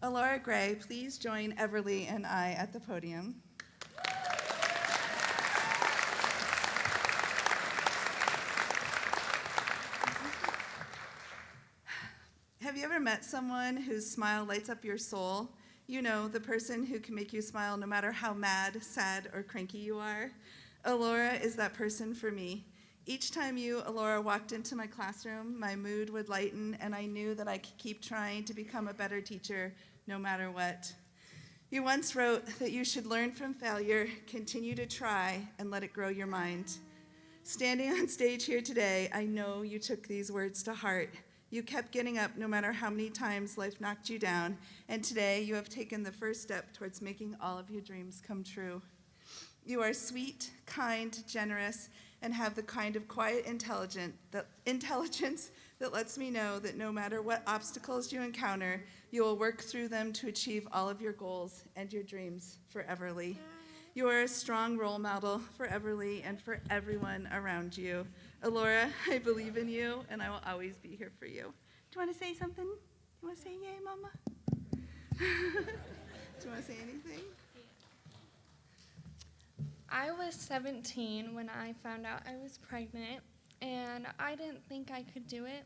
Alora Gray, please join Everly and I at the podium. Have you ever met someone whose smile lights up your soul? You know, the person who can make you smile no matter how mad, sad, or cranky you are. Alora is that person for me. Each time you, Alora, walked into my classroom, my mood would lighten, and I knew that I could keep trying to become a better teacher no matter what. You once wrote that you should learn from failure, continue to try, and let it grow your mind. Standing on stage here today, I know you took these words to heart. You kept getting up no matter how many times life knocked you down, and today you have taken the first step towards making all of your dreams come true. You are sweet, kind, generous, and have the kind of quiet intelligence that lets me know that no matter what obstacles you encounter, you will work through them to achieve all of your goals and your dreams for Everly. You are a strong role model for Everly and for everyone around you. Alora, I believe in you, and I will always be here for you. Do you want to say something? You want to say yay, Mama? Do you want to say anything? I was 17 when I found out I was pregnant, and I didn't think I could do it.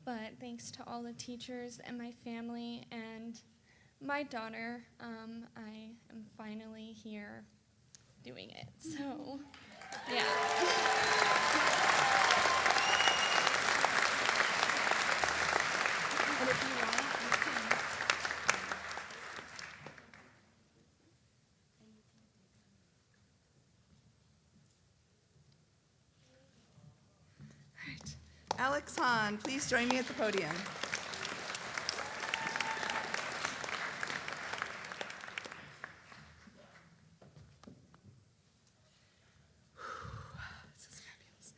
But thanks to all the teachers and my family and my daughter, I am finally here doing it. So, yeah. And if you want, you can. All right. Alex Hahn, please join me at the podium. This is fabulous.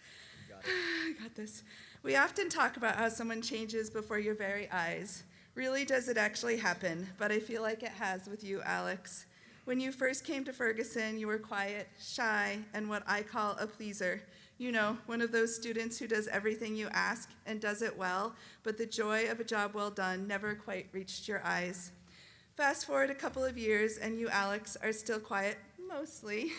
I got this. We often talk about how someone changes before your very eyes. Really, does it actually happen? But I feel like it has with you, Alex. When you first came to Ferguson, you were quiet, shy, and what I call a pleaser. You know, one of those students who does everything you ask and does it well, but the joy of a job well done never quite reached your eyes. Fast forward a couple of years, and you, Alex, are still quiet, mostly,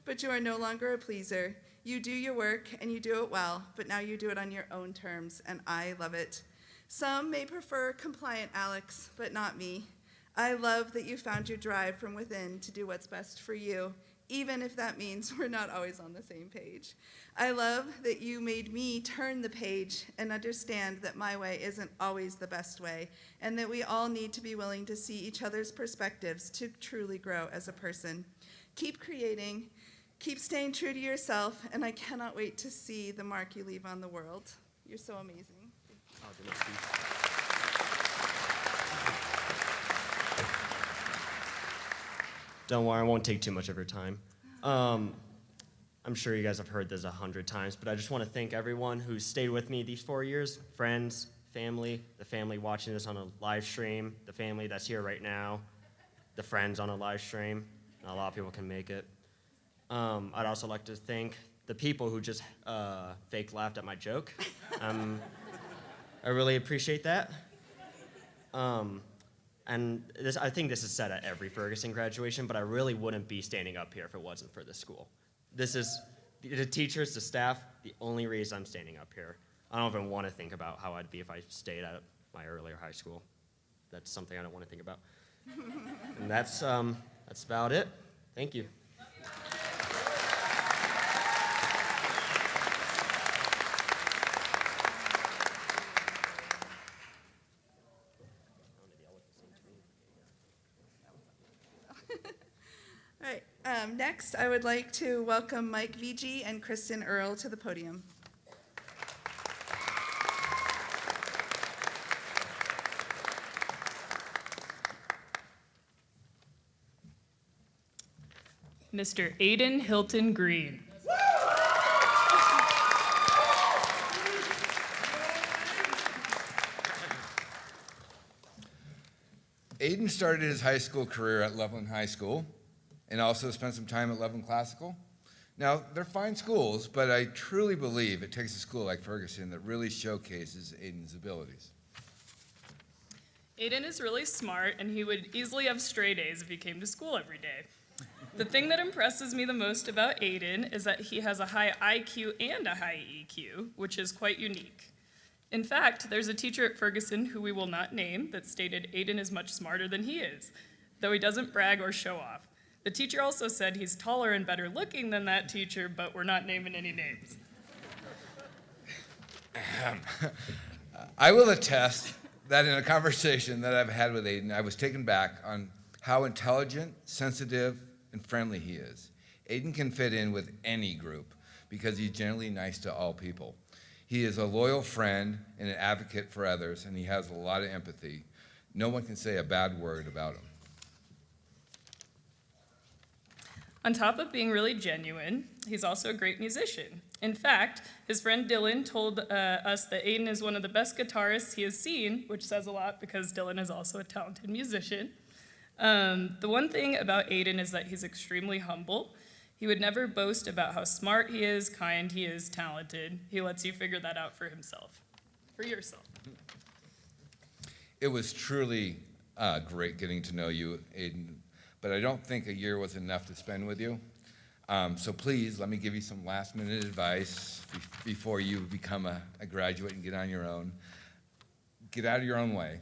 but you are no longer a pleaser. You do your work, and you do it well, but now you do it on your own terms, and I love it. Some may prefer compliant Alex, but not me. I love that you found your drive from within to do what's best for you, even if that means we're not always on the same page. I love that you made me turn the page and understand that my way isn't always the best way, and that we all need to be willing to see each other's perspectives to truly grow as a person. Keep creating, keep staying true to yourself, and I cannot wait to see the mark you leave on the world. You're so amazing. Don't worry, I won't take too much of your time. I'm sure you guys have heard this 100 times, but I just want to thank everyone who's stayed with me these 4 years, friends, family, the family watching this on a live stream, the family that's here right now, the friends on a live stream. Not a lot of people can make it. I'd also like to thank the people who just fake laughed at my joke. I really appreciate that. And I think this is said at every Ferguson graduation, but I really wouldn't be standing up here if it wasn't for this school. This is, the teachers, the staff, the only reason I'm standing up here. I don't even want to think about how I'd be if I stayed at my earlier high school. That's something I don't want to think about. And that's about it. Thank you. All right, next I would like to welcome Mike Vigi and Kristen Earl to the podium. Mr. Aiden Hilton Green. Aiden started his high school career at Loveland High School and also spent some time at Loveland Classical. Now, they're fine schools, but I truly believe it takes a school like Ferguson that really showcases Aiden's abilities. Aiden is really smart, and he would easily have stray days if he came to school every day. The thing that impresses me the most about Aiden is that he has a high IQ and a high EQ, which is quite unique. In fact, there's a teacher at Ferguson who we will not name that stated Aiden is much smarter than he is, though he doesn't brag or show off. The teacher also said he's taller and better looking than that teacher, but we're not naming any names. I will attest that in a conversation that I've had with Aiden, I was taken back on how intelligent, sensitive, and friendly he is. Aiden can fit in with any group because he's generally nice to all people. He is a loyal friend and an advocate for others, and he has a lot of empathy. No one can say a bad word about him. On top of being really genuine, he's also a great musician. In fact, his friend Dylan told us that Aiden is one of the best guitarists he has seen, which says a lot because Dylan is also a talented musician. The one thing about Aiden is that he's extremely humble. He would never boast about how smart he is, kind he is, talented. He lets you figure that out for yourself. It was truly great getting to know you, Aiden, but I don't think a year was enough to spend with you. So please, let me give you some last-minute advice before you become a graduate and get on your own. Get out of your own way.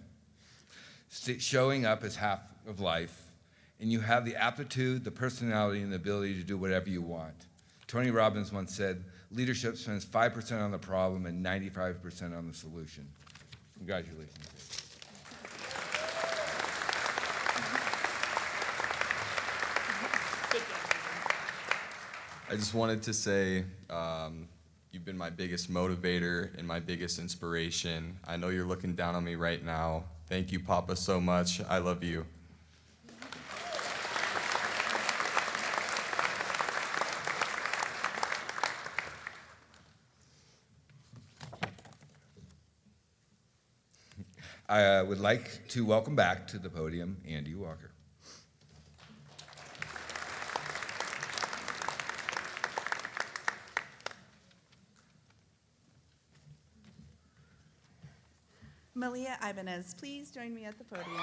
Showing up is half of life, and you have the aptitude, the personality, and the ability to do whatever you want. Tony Robbins once said, leadership spends 5% on the problem and 95% on the solution. Congratulations. I just wanted to say you've been my biggest motivator and my biggest inspiration. I know you're looking down on me right now. Thank you, Papa, so much. I love you. I would like to welcome back to the podium Andy Walker. Malia Ibanez, please join me at the podium.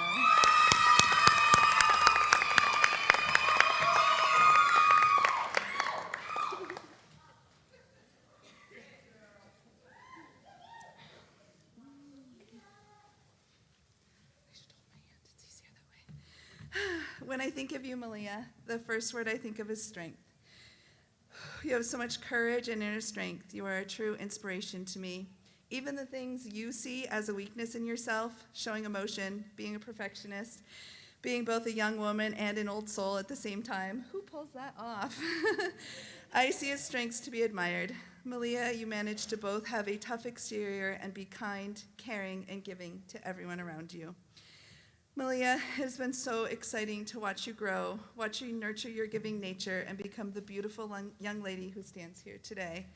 When I think of you, Malia, the first word I think of is strength. You have so much courage and inner strength. You are a true inspiration to me. Even the things you see as a weakness in yourself, showing emotion, being a perfectionist, being both a young woman and an old soul at the same time. Who pulls that off? I see as strengths to be admired. Malia, you manage to both have a tough exterior and be kind, caring, and giving to everyone around you. Malia, it has been so exciting to watch you grow, watch you nurture your giving nature, and become the beautiful young lady who stands here today.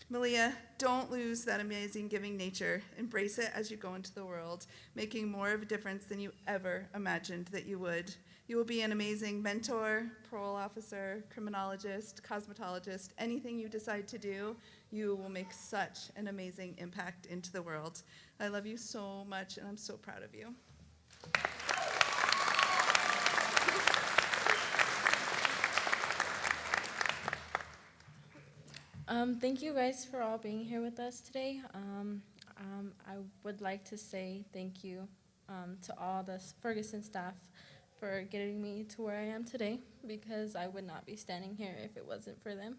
Malia, don't lose that amazing giving nature. Embrace it as you go into the world, making more of a difference than you ever imagined that you would. You will be an amazing mentor, parole officer, criminologist, cosmetologist, anything you decide to do, you will make such an amazing impact into the world. I love you so much, and I'm so proud of you. Thank you guys for all being here with us today. I would like to say thank you to all the Ferguson staff for getting me to where I am today, because I would not be standing here if it wasn't for them.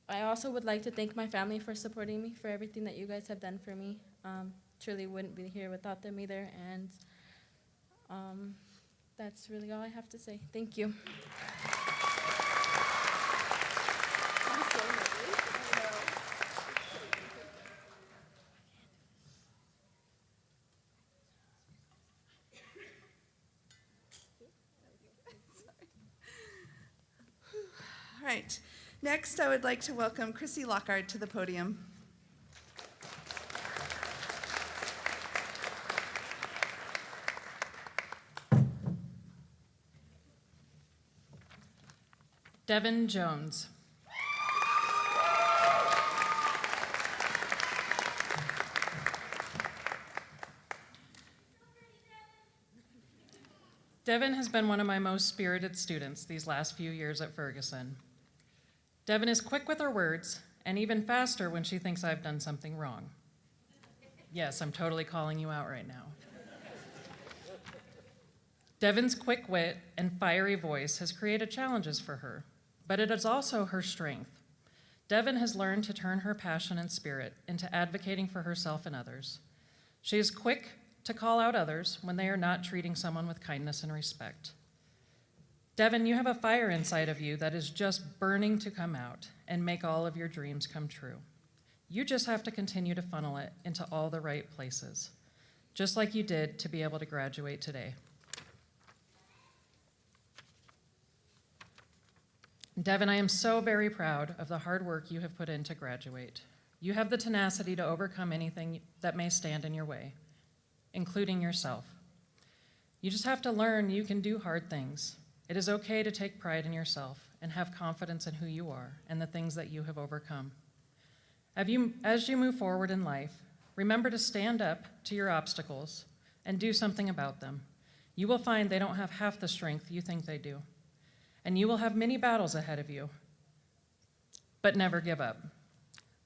I also would like to thank my family for supporting me, for everything that you guys have done for me. Truly wouldn't be here without them either, and that's really all I have to say. Thank you. All right. Next, I would like to welcome Chrissy Lockard to the podium. Devin Jones. Devin has been one of my most spirited students these last few years at Ferguson. Devin is quick with her words and even faster when she thinks I've done something wrong. Yes, I'm totally calling you out right now. Devin's quick wit and fiery voice has created challenges for her, but it is also her strength. Devin has learned to turn her passion and spirit into advocating for herself and others. She is quick to call out others when they are not treating someone with kindness and respect. Devin, you have a fire inside of you that is just burning to come out and make all of your dreams come true. You just have to continue to funnel it into all the right places, just like you did to be able to graduate today. Devin, I am so very proud of the hard work you have put in to graduate. You have the tenacity to overcome anything that may stand in your way, including yourself. You just have to learn you can do hard things. It is okay to take pride in yourself and have confidence in who you are and the things that you have overcome. As you move forward in life, remember to stand up to your obstacles and do something about them. You will find they don't have half the strength you think they do. And you will have many battles ahead of you, but never give up.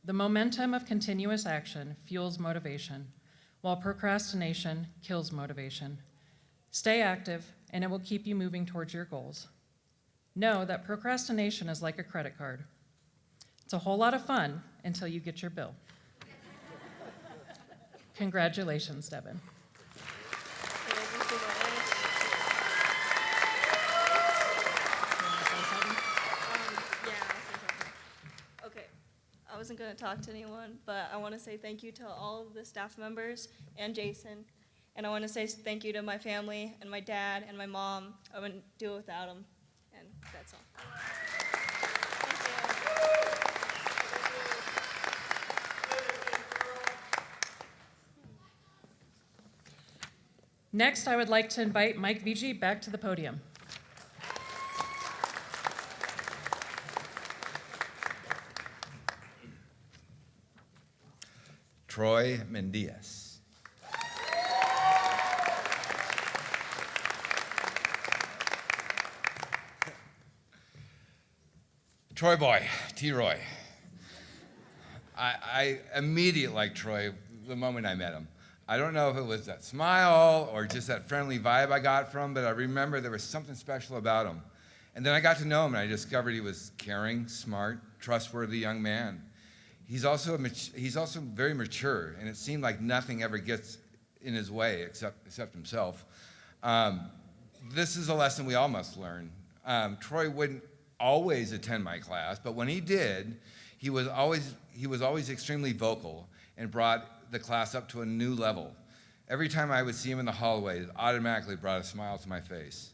The momentum of continuous action fuels motivation, while procrastination kills motivation. Stay active, and it will keep you moving towards your goals. Know that procrastination is like a credit card. It's a whole lot of fun until you get your bill. Congratulations, Devin. I wasn't going to talk to anyone, but I want to say thank you to all of the staff members and Jason. And I want to say thank you to my family and my dad and my mom. I wouldn't do it without them. And that's all. Next, I would like to invite Mike Vigi back to the podium. Troy Mendias. Troy boy, T-Roy. I immediately liked Troy the moment I met him. I don't know if it was that smile or just that friendly vibe I got from him, but I remember there was something special about him. And then I got to know him, and I discovered he was caring, smart, trustworthy young man. He's also very mature, and it seemed like nothing ever gets in his way except himself. This is a lesson we all must learn. Troy wouldn't always attend my class, but when he did, he was always extremely vocal and brought the class up to a new level. Every time I would see him in the hallway, it automatically brought a smile to my face.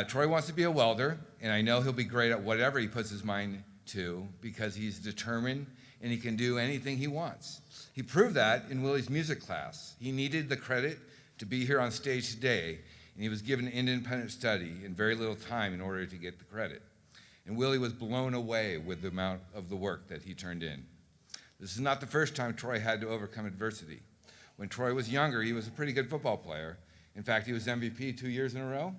Troy wants to be a welder, and I know he'll be great at whatever he puts his mind to because he's determined and he can do anything he wants. He proved that in Willie's music class. He needed the credit to be here on stage today, and he was given independent study and very little time in order to get the credit. And Willie was blown away with the amount of the work that he turned in. This is not the first time Troy had to overcome adversity. When Troy was younger, he was a pretty good football player. In fact, he was MVP 2 years in a row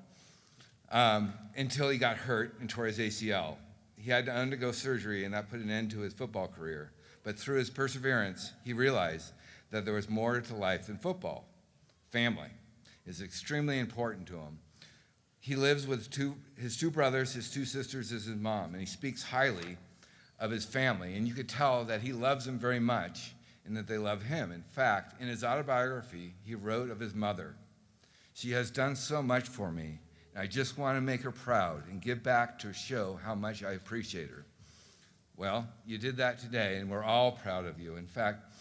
until he got hurt and tore his ACL. He had to undergo surgery, and that put an end to his football career. But through his perseverance, he realized that there was more to life than football. Family is extremely important to him. He lives with his two brothers, his two sisters, as his mom, and he speaks highly of his family. And you could tell that he loves them very much and that they love him. In fact, in his autobiography, he wrote of his mother, "She has done so much for me, and I just want to make her proud and give back to show how much I appreciate her." Well, you did that today, and we're all proud of you. In fact,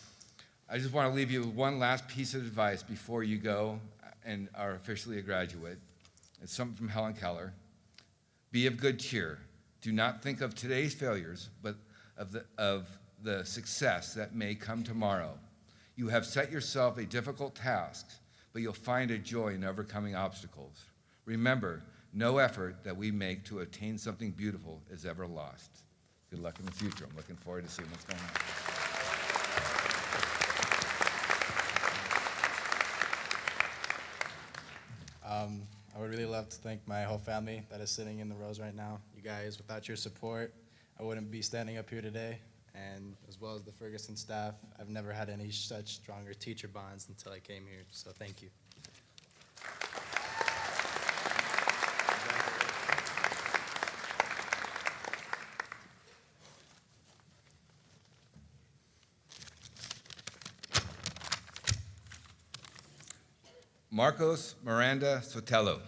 I just want to leave you with one last piece of advice before you go and are officially a graduate. It's something from Helen Keller. Be of good cheer. Do not think of today's failures, but of the success that may come tomorrow. You have set yourself a difficult task, but you'll find a joy in overcoming obstacles. Remember, no effort that we make to attain something beautiful is ever lost. Good luck in the future. I'm looking forward to seeing what's going on. I would really love to thank my whole family that is sitting in the rows right now. You guys, without your support, I wouldn't be standing up here today. And as well as the Ferguson staff, I've never had any such stronger teacher bonds until I came here, so thank you. Marcos Miranda Sotelo.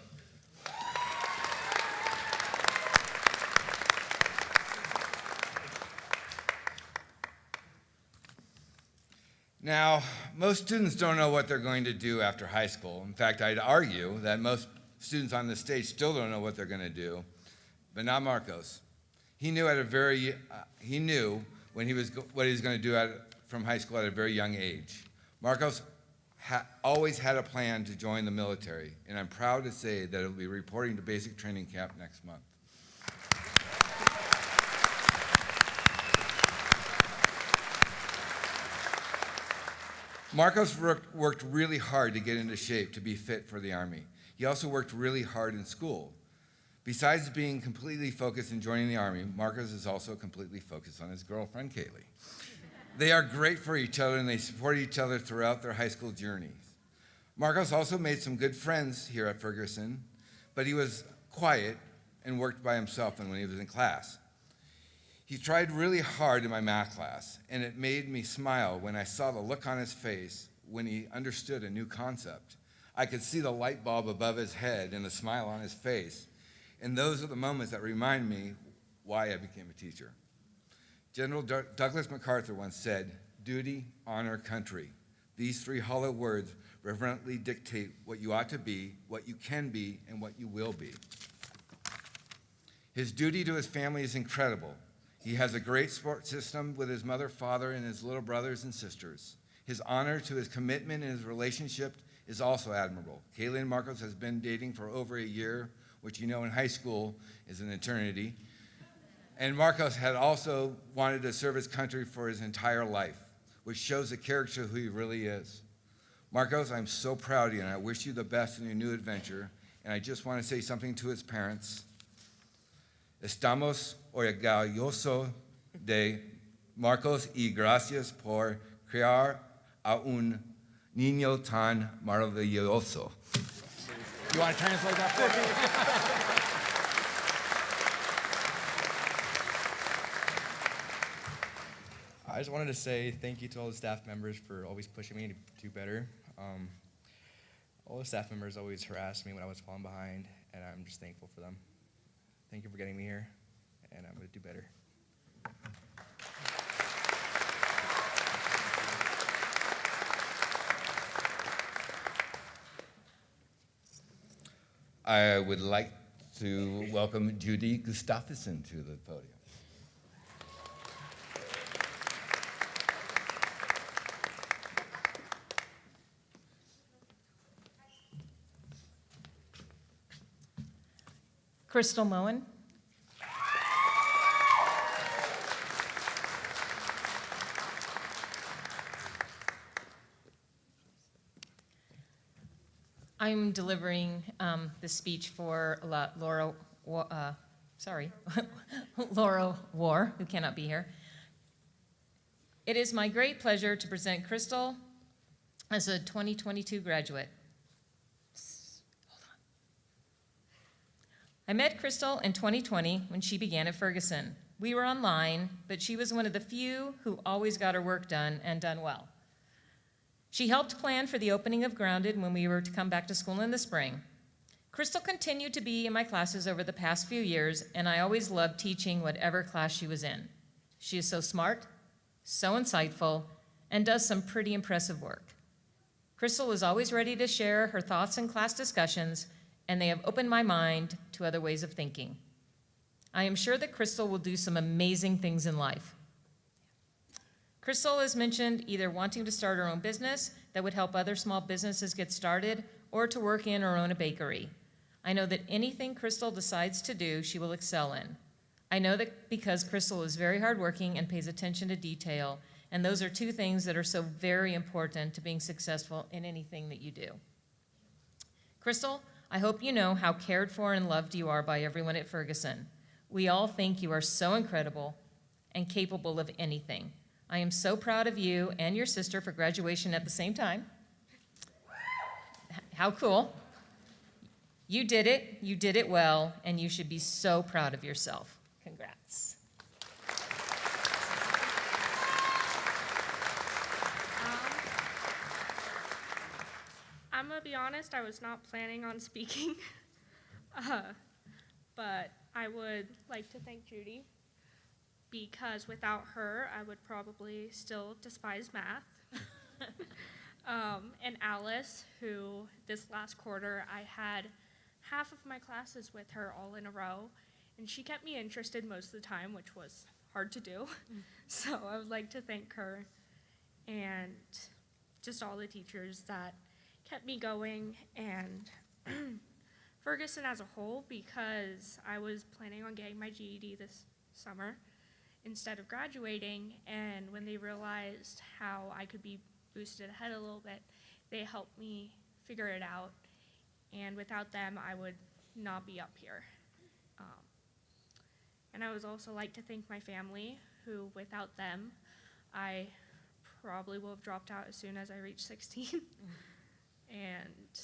Now, most students don't know what they're going to do after high school. In fact, I'd argue that most students on this stage still don't know what they're going to do, but not Marcos. He knew what he was going to do from high school at a very young age. Marcos always had a plan to join the military, and I'm proud to say that he'll be reporting to basic training camp next month. Marcos worked really hard to get into shape to be fit for the Army. He also worked really hard in school. Besides being completely focused in joining the Army, Marcos is also completely focused on his girlfriend, Kaylee. They are great for each other, and they support each other throughout their high school journeys. Marcos also made some good friends here at Ferguson, but he was quiet and worked by himself when he was in class. He tried really hard in my math class, and it made me smile when I saw the look on his face when he understood a new concept. I could see the light bulb above his head and the smile on his face, and those are the moments that remind me why I became a teacher. General Douglas MacArthur once said, "Duty, honor, country. These three hollow words reverently dictate what you ought to be, what you can be, and what you will be." His duty to his family is incredible. He has a great support system with his mother, father, and his little brothers and sisters. His honor to his commitment and his relationship is also admirable. Kaylee and Marcos has been dating for over a year, which you know in high school is an eternity. And Marcos had also wanted to serve his country for his entire life, which shows the character of who he really is. Marcos, I'm so proud of you, and I wish you the best in your new adventure. And I just want to say something to his parents. Estamos orgullosos de Marcos y gracias por crear a un Niño tan maravilloso. You want to translate that for me? I just wanted to say thank you to all the staff members for always pushing me to do better. All the staff members always harassed me when I was falling behind, and I'm just thankful for them. Thank you for getting me here, and I'm going to do better. I would like to welcome Judy Gustafsson to the podium. Crystal Moen. I'm delivering the speech for Laura War, who cannot be here. It is my great pleasure to present Crystal as a 2022 graduate. I met Crystal in 2020 when she began at Ferguson. We were online, but she was one of the few who always got her work done and done well. She helped plan for the opening of Grounded when we were to come back to school in the spring. Crystal continued to be in my classes over the past few years, and I always loved teaching whatever class she was in. She is so smart, so insightful, and does some pretty impressive work. Crystal is always ready to share her thoughts in class discussions, and they have opened my mind to other ways of thinking. I am sure that Crystal will do some amazing things in life. Crystal has mentioned either wanting to start her own business that would help other small businesses get started, or to work in or own a bakery. I know that anything Crystal decides to do, she will excel in. I know that because Crystal is very hardworking and pays attention to detail, and those are two things that are so very important to being successful in anything that you do. Crystal, I hope you know how cared for and loved you are by everyone at Ferguson. We all think you are so incredible and capable of anything. I am so proud of you and your sister for graduation at the same time. How cool. You did it well, and you should be so proud of yourself. Congrats. I'm gonna be honest, I was not planning on speaking, but I would like to thank Judy, because without her, I would probably still despise math. And Alice, who this last quarter, I had half of my classes with her all in a row, and she kept me interested most of the time, which was hard to do. So I would like to thank her and just all the teachers that kept me going, and Ferguson as a whole, because I was planning on getting my GED this summer instead of graduating, and when they realized how I could be boosted ahead a little bit, they helped me figure it out, and without them, I would not be up here. And I would also like to thank my family, who without them, I probably will have dropped out as soon as I reached 16. And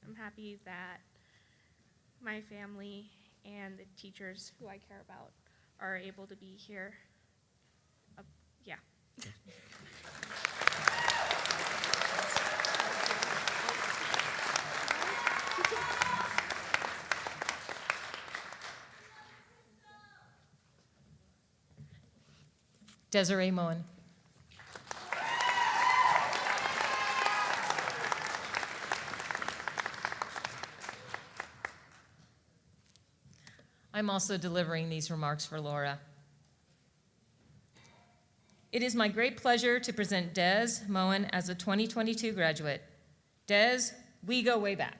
I'm happy that my family and the teachers who I care about are able to be here. Yeah. Desiree Moen. I'm also delivering these remarks for Laura. It is my great pleasure to present Des Moen as a 2022 graduate. Des, we go way back.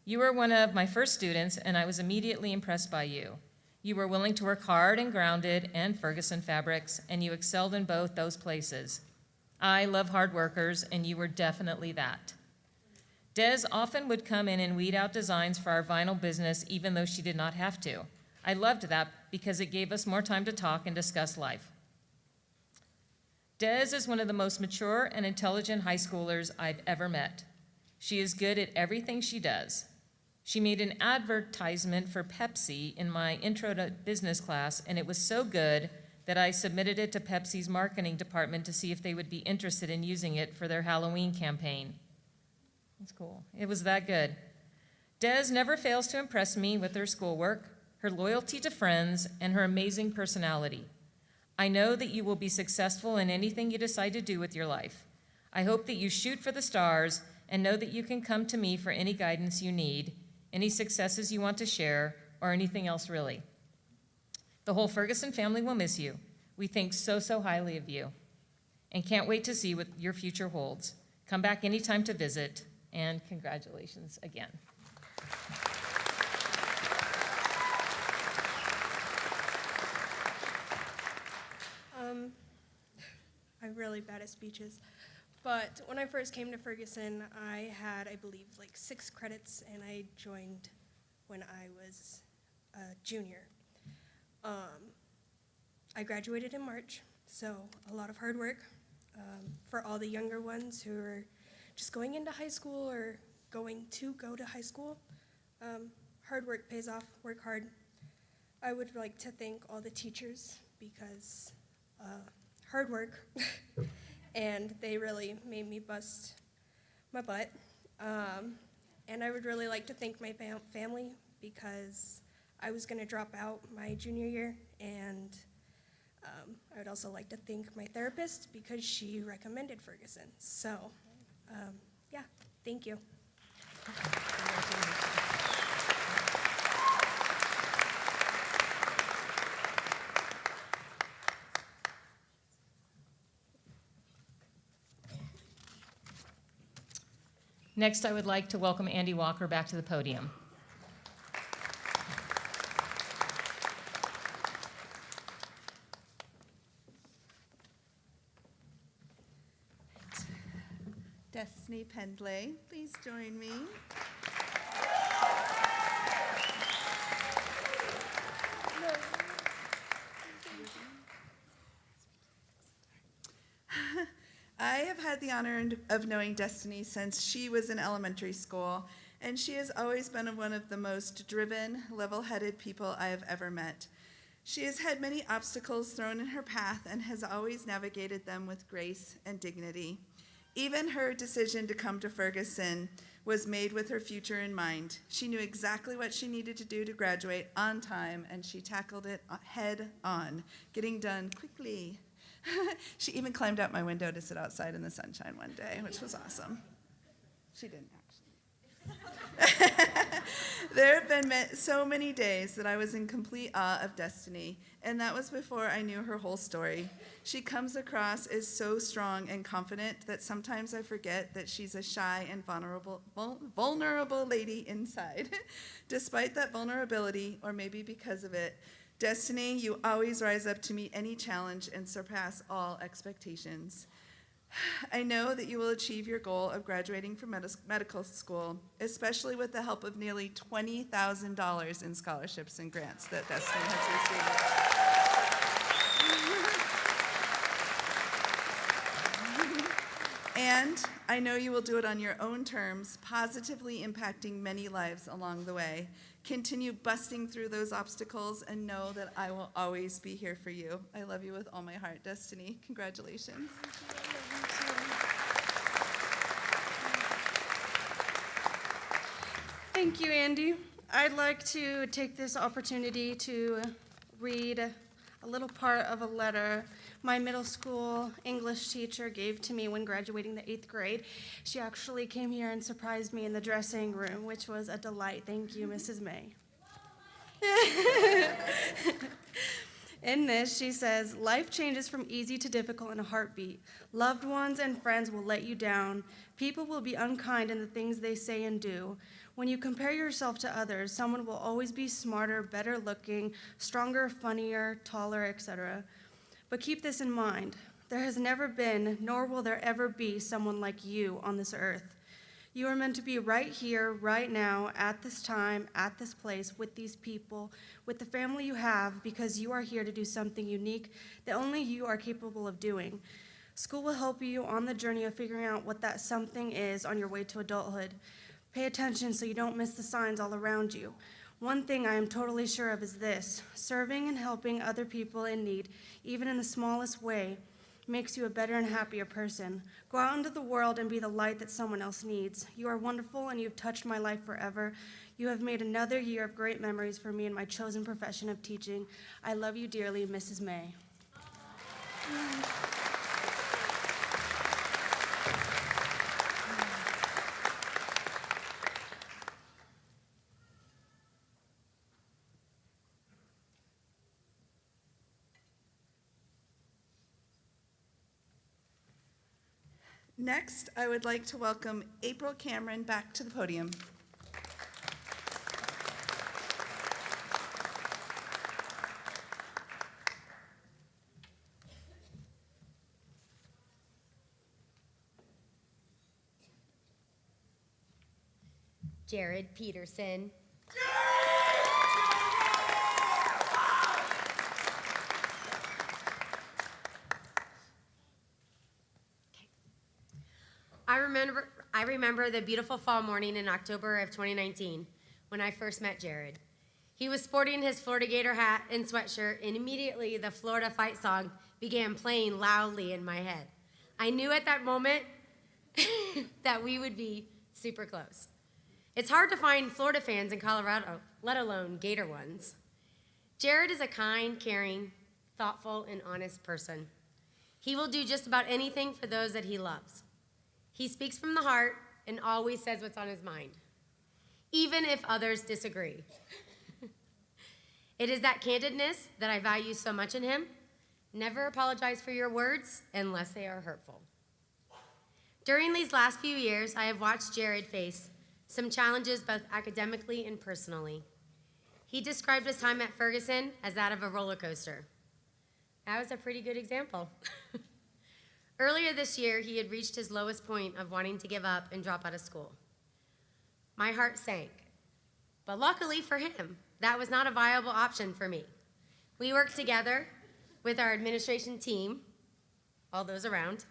You were one of my first students, and I was immediately impressed by you. You were willing to work hard in Grounded and Ferguson Fabrics, and you excelled in both those places. I love hard workers, and you were definitely that. Des often would come in and weed out designs for our vinyl business, even though she did not have to. I loved that because it gave us more time to talk and discuss life. Des is one of the most mature and intelligent high schoolers I've ever met. She is good at everything she does. She made an advertisement for Pepsi in my intro to business class, and it was so good that I submitted it to Pepsi's marketing department to see if they would be interested in using it for their Halloween campaign. That's cool. It was that good. Des never fails to impress me with her schoolwork, her loyalty to friends, and her amazing personality. I know that you will be successful in anything you decide to do with your life. I hope that you shoot for the stars and know that you can come to me for any guidance you need, any successes you want to share, or anything else really. The whole Ferguson family will miss you. We think so, so highly of you and can't wait to see what your future holds. Come back anytime to visit, and congratulations again. I'm really bad at speeches, but when I first came to Ferguson, I had, I believe, like 6 credits, and I joined when I was a junior. I graduated in March, so a lot of hard work for all the younger ones who are just going into high school or going to go to high school. Hard work pays off, work hard. I would like to thank all the teachers because hard work, and they really made me bust my butt. And I would really like to thank my family because I was going to drop out my junior year, and I would also like to thank my therapist because she recommended Ferguson. So, yeah, thank you. Next, I would like to welcome Andy Walker back to the podium. Destiny Pendlay, please join me. I have had the honor of knowing Destiny since she was in elementary school, and she has always been one of the most driven, level-headed people I have ever met. She has had many obstacles thrown in her path and has always navigated them with grace and dignity. Even her decision to come to Ferguson was made with her future in mind. She knew exactly what she needed to do to graduate on time, and she tackled it head on, getting done quickly. She even climbed out my window to sit outside in the sunshine one day, which was awesome. She didn't actually. There have been so many days that I was in complete awe of Destiny, and that was before I knew her whole story. She comes across as so strong and confident that sometimes I forget that she's a shy and vulnerable lady inside. Despite that vulnerability, or maybe because of it, Destiny, you always rise up to meet any challenge and surpass all expectations. I know that you will achieve your goal of graduating from medical school, especially with the help of nearly $20,000 in scholarships and grants that Destiny has received. And I know you will do it on your own terms, positively impacting many lives along the way. Continue busting through those obstacles and know that I will always be here for you. I love you with all my heart, Destiny. Congratulations. Thank you, Andy. I'd like to take this opportunity to read a little part of a letter my middle school English teacher gave to me when graduating the 8th grade. She actually came here and surprised me in the dressing room, which was a delight. Thank you, Mrs. May. In this, she says, life changes from easy to difficult in a heartbeat. Loved ones and friends will let you down. People will be unkind in the things they say and do. When you compare yourself to others, someone will always be smarter, better looking, stronger, funnier, taller, etc. But keep this in mind. There has never been, nor will there ever be, someone like you on this earth. You are meant to be right here, right now, at this time, at this place, with these people, with the family you have, because you are here to do something unique that only you are capable of doing. School will help you on the journey of figuring out what that something is on your way to adulthood. Pay attention so you don't miss the signs all around you. One thing I am totally sure of is this: serving and helping other people in need, even in the smallest way, makes you a better and happier person. Go out into the world and be the light that someone else needs. You are wonderful and you've touched my life forever. You have made another year of great memories for me in my chosen profession of teaching. I love you dearly, Mrs. May. Next, I would like to welcome April Cameron back to the podium. Jared Peterson. I remember the beautiful fall morning in October of 2019 when I first met Jared. He was sporting his Florida Gator hat and sweatshirt, and immediately the Florida Fight song began playing loudly in my head. I knew at that moment that we would be super close. It's hard to find Florida fans in Colorado, let alone Gator ones. Jared is a kind, caring, thoughtful, and honest person. He will do just about anything for those that he loves. He speaks from the heart and always says what's on his mind, even if others disagree. It is that candidness that I value so much in him. Never apologize for your words unless they are hurtful. During these last few years, I have watched Jared face some challenges both academically and personally. He described his time at Ferguson as that of a roller coaster. That was a pretty good example. Earlier this year, he had reached his lowest point of wanting to give up and drop out of school. My heart sank. But luckily for him, that was not a viable option for me. We worked together with our administration team, all those around,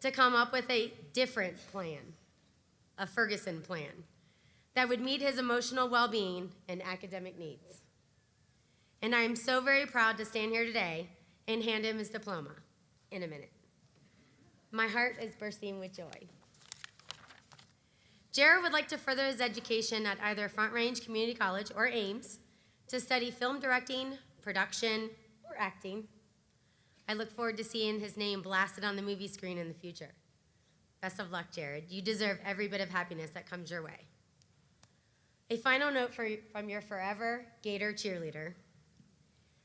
to come up with a different plan, a Ferguson plan, that would meet his emotional well-being and academic needs. And I am so very proud to stand here today and hand him his diploma in a minute. My heart is bursting with joy. Jared would like to further his education at either Front Range Community College or Ames to study film directing, production, or acting. I look forward to seeing his name blasted on the movie screen in the future. Best of luck, Jared. You deserve every bit of happiness that comes your way. A final note from your forever Gator cheerleader.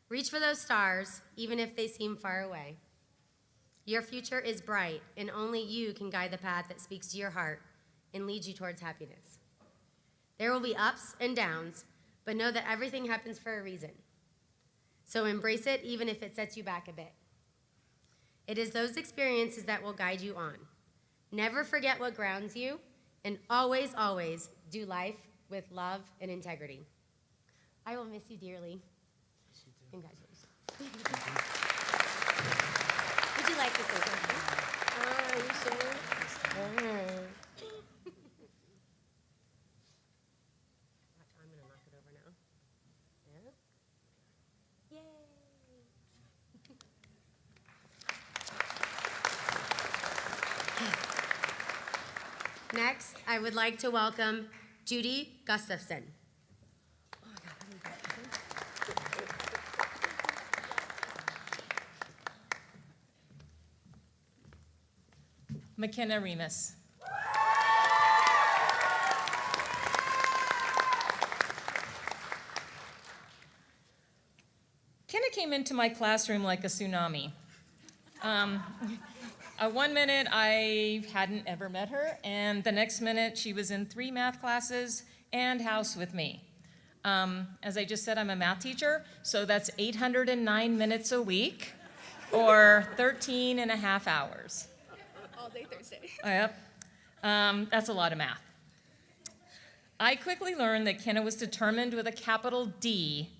Reach for those stars, even if they seem far away. Your future is bright, and only you can guide the path that speaks to your heart and leads you towards happiness. There will be ups and downs, but know that everything happens for a reason. So embrace it, even if it sets you back a bit. It is those experiences that will guide you on. Never forget what grounds you, and always, always do life with love and integrity. I will miss you dearly. Congratulations. Would you like to say something? Oh, you sure? I'm gonna knock it over now. Yeah? Yay! Next, I would like to welcome Judy Gustafson. McKenna Remus. Kenna came into my classroom like a tsunami. One minute I hadn't ever met her, and the next minute she was in 3 math classes and house with me. As I just said, I'm a math teacher, so that's 809 minutes a week, or 13 and a half hours. All day Thursday. Yep. That's a lot of math. I quickly learned that Kenna was determined with a capital D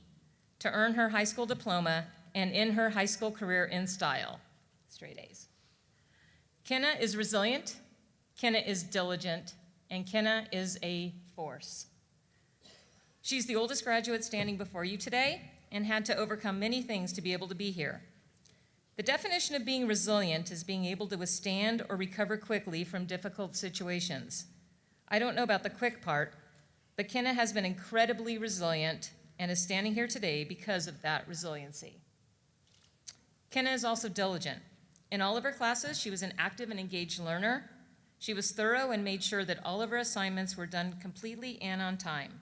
to earn her high school diploma and end her high school career in style. Straight A's. Kenna is resilient, Kenna is diligent, and Kenna is a force. She's the oldest graduate standing before you today and had to overcome many things to be able to be here. The definition of being resilient is being able to withstand or recover quickly from difficult situations. I don't know about the quick part, but Kenna has been incredibly resilient and is standing here today because of that resiliency. Kenna is also diligent. In all of her classes, she was an active and engaged learner. She was thorough and made sure that all of her assignments were done completely and on time.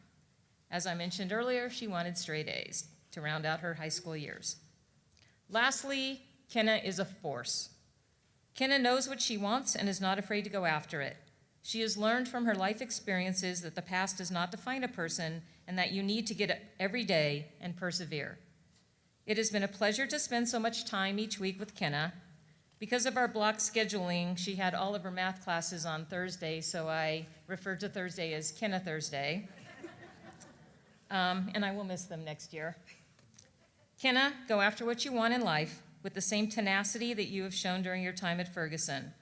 As I mentioned earlier, she wanted straight A's to round out her high school years. Lastly, Kenna is a force. Kenna knows what she wants and is not afraid to go after it. She has learned from her life experiences that the past does not define a person and that you need to get up every day and persevere. It has been a pleasure to spend so much time each week with Kenna. Because of our block scheduling, she had all of her math classes on Thursday, so I referred to Thursday as Kenna Thursday. And I will miss them next year. Kenna, go after what you want in life with the same tenacity that you have shown during your time at Ferguson.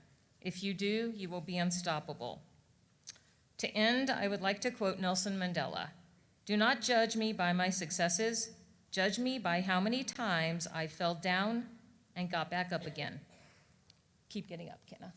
If you do, you will be unstoppable. To end, I would like to quote Nelson Mandela. Do not judge me by my successes. Judge me by how many times I fell down and got back up again. Keep getting up, Kenna.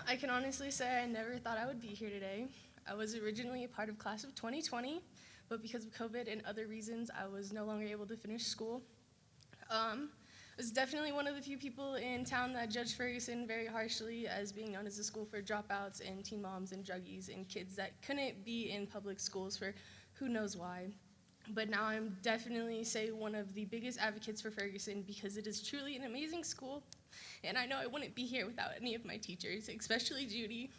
I can honestly say I never thought I would be here today. I was originally a part of class of 2020, but because of COVID and other reasons, I was no longer able to finish school. I was definitely one of the few people in town that judged Ferguson very harshly as being known as a school for dropouts and teen moms and druggies and kids that couldn't be in public schools for who knows why. But now I'm definitely, say, one of the biggest advocates for Ferguson because it is truly an amazing school. And I know I wouldn't be here without any of my teachers, especially Judy,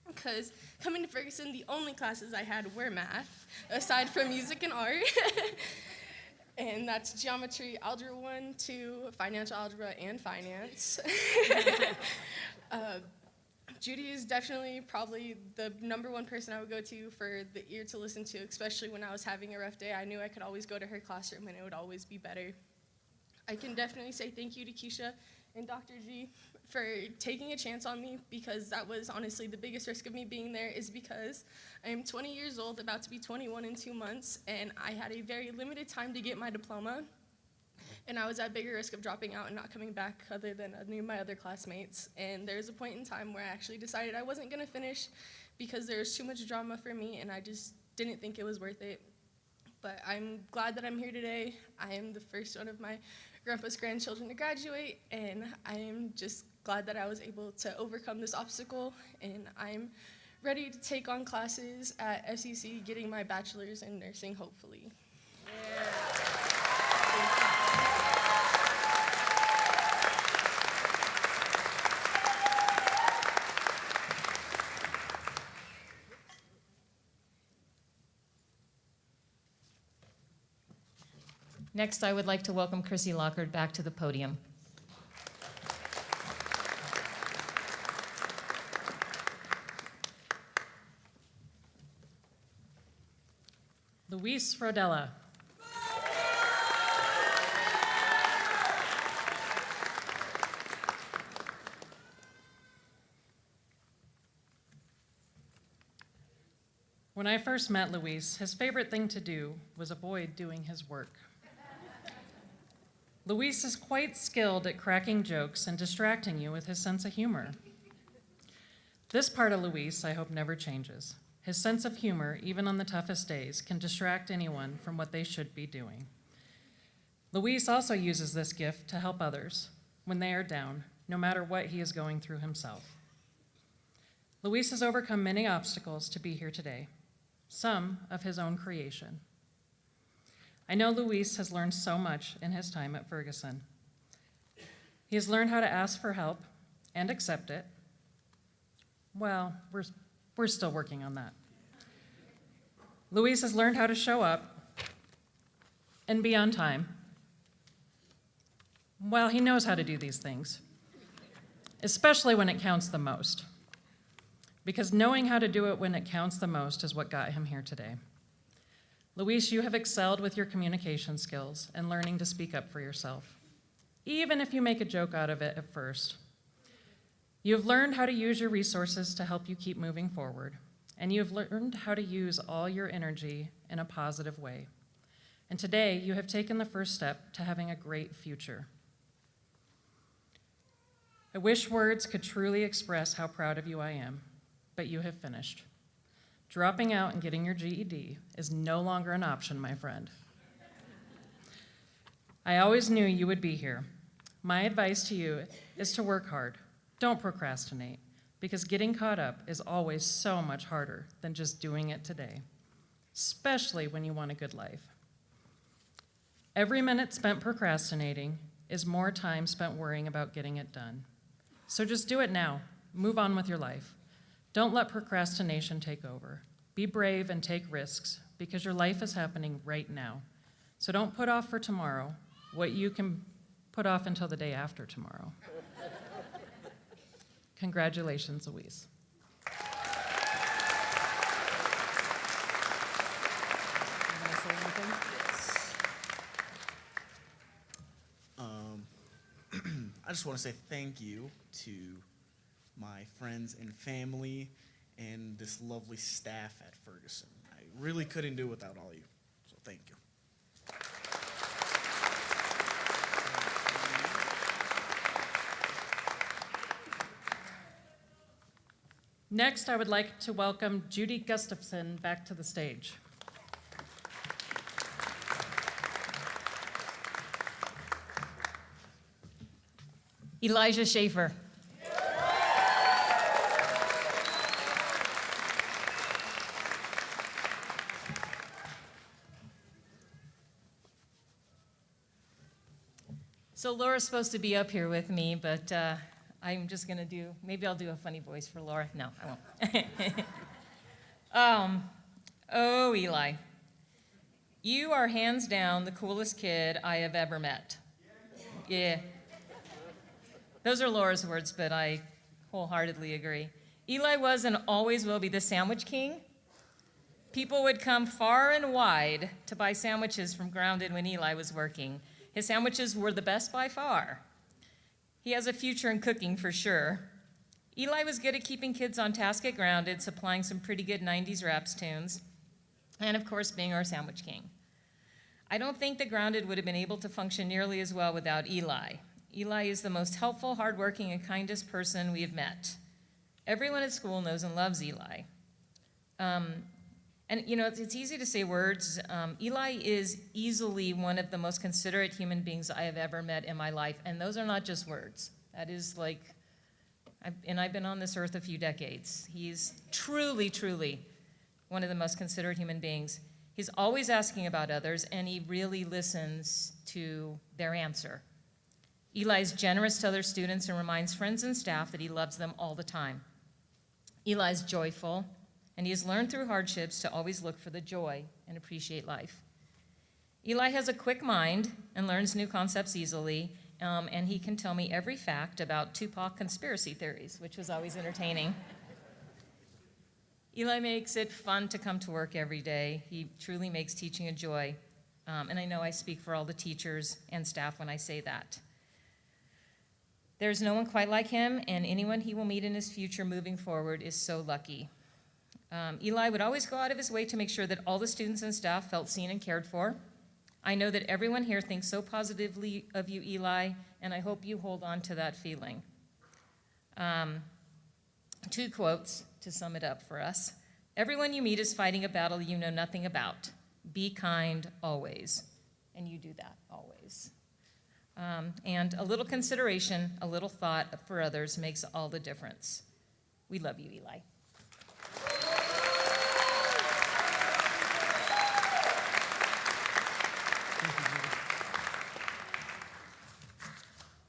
because coming to Ferguson, the only classes I had were math, aside from music and art. And that's geometry, algebra 1, 2, financial algebra, and finance. Judy is definitely probably the #1 person I would go to for the ear to listen to, especially when I was having a rough day. I knew I could always go to her classroom and it would always be better. I can definitely say thank you to Keisha and Dr. G for taking a chance on me, because that was honestly the biggest risk of me being there, is because I am 20 years old, about to be 21 in 2 months, and I had a very limited time to get my diploma, and I was at bigger risk of dropping out and not coming back other than any of my other classmates. And there was a point in time where I actually decided I wasn't going to finish because there was too much drama for me, and I just didn't think it was worth it. But I'm glad that I'm here today. I am the first one of my grandpa's grandchildren to graduate, and I am just glad that I was able to overcome this obstacle, and I'm ready to take on classes at FCC, getting my bachelor's in nursing, hopefully. Next, I would like to welcome Chrissy Lockard back to the podium. Luis Rodella. When I first met Luis, his favorite thing to do was avoid doing his work. Luis is quite skilled at cracking jokes and distracting you with his sense of humor. This part of Luis, I hope, never changes. His sense of humor, even on the toughest days, can distract anyone from what they should be doing. Luis also uses this gift to help others when they are down, no matter what he is going through himself. Luis has overcome many obstacles to be here today, some of his own creation. I know Luis has learned so much in his time at Ferguson. He has learned how to ask for help and accept it. Well, we're still working on that. Luis has learned how to show up and be on time. Well, he knows how to do these things, especially when it counts the most, because knowing how to do it when it counts the most is what got him here today. Luis, you have excelled with your communication skills and learning to speak up for yourself, even if you make a joke out of it at first. You have learned how to use your resources to help you keep moving forward, and you have learned how to use all your energy in a positive way. And today, you have taken the first step to having a great future. I wish words could truly express how proud of you I am, but you have finished. Dropping out and getting your GED is no longer an option, my friend. I always knew you would be here. My advice to you is to work hard. Don't procrastinate, because getting caught up is always so much harder than just doing it today, especially when you want a good life. Every minute spent procrastinating is more time spent worrying about getting it done. So just do it now. Move on with your life. Don't let procrastination take over. Be brave and take risks, because your life is happening right now. So don't put off for tomorrow what you can put off until the day after tomorrow. Congratulations, Luis. I just want to say thank you to my friends and family and this lovely staff at Ferguson. I really couldn't do it without all you, so thank you. Next, I would like to welcome Judy Gustafson back to the stage. Elijah Schaefer. So Laura's supposed to be up here with me, but I'm just gonna maybe I'll do a funny voice for Laura. No, I won't. Oh, Eli, you are hands down the coolest kid I have ever met. Yeah. Those are Laura's words, but I wholeheartedly agree. Eli was and always will be the sandwich king. People would come far and wide to buy sandwiches from Grounded when Eli was working. His sandwiches were the best by far. He has a future in cooking for sure. Eli was good at keeping kids on task at Grounded, supplying some pretty good 90s raps tunes, and of course being our sandwich king. I don't think that Grounded would have been able to function nearly as well without Eli. Eli is the most helpful, hardworking, and kindest person we have met. Everyone at school knows and loves Eli. And you know, it's easy to say words. Eli is easily one of the most considerate human beings I have ever met in my life, and those are not just words. That is like, I've been on this earth a few decades. He's truly, truly one of the most considerate human beings. He's always asking about others, and he really listens to their answer. Eli is generous to other students and reminds friends and staff that he loves them all the time. Eli is joyful, and he has learned through hardships to always look for the joy and appreciate life. Eli has a quick mind and learns new concepts easily, and he can tell me every fact about Tupac conspiracy theories, which was always entertaining. Eli makes it fun to come to work every day. He truly makes teaching a joy, and I know I speak for all the teachers and staff when I say that. There's no one quite like him, and anyone he will meet in his future moving forward is so lucky. Eli would always go out of his way to make sure that all the students and staff felt seen and cared for. I know that everyone here thinks so positively of you, Eli, and I hope you hold on to that feeling. 2 quotes to sum it up for us. Everyone you meet is fighting a battle you know nothing about. Be kind always, and you do that always. And a little consideration, a little thought for others makes all the difference. We love you, Eli.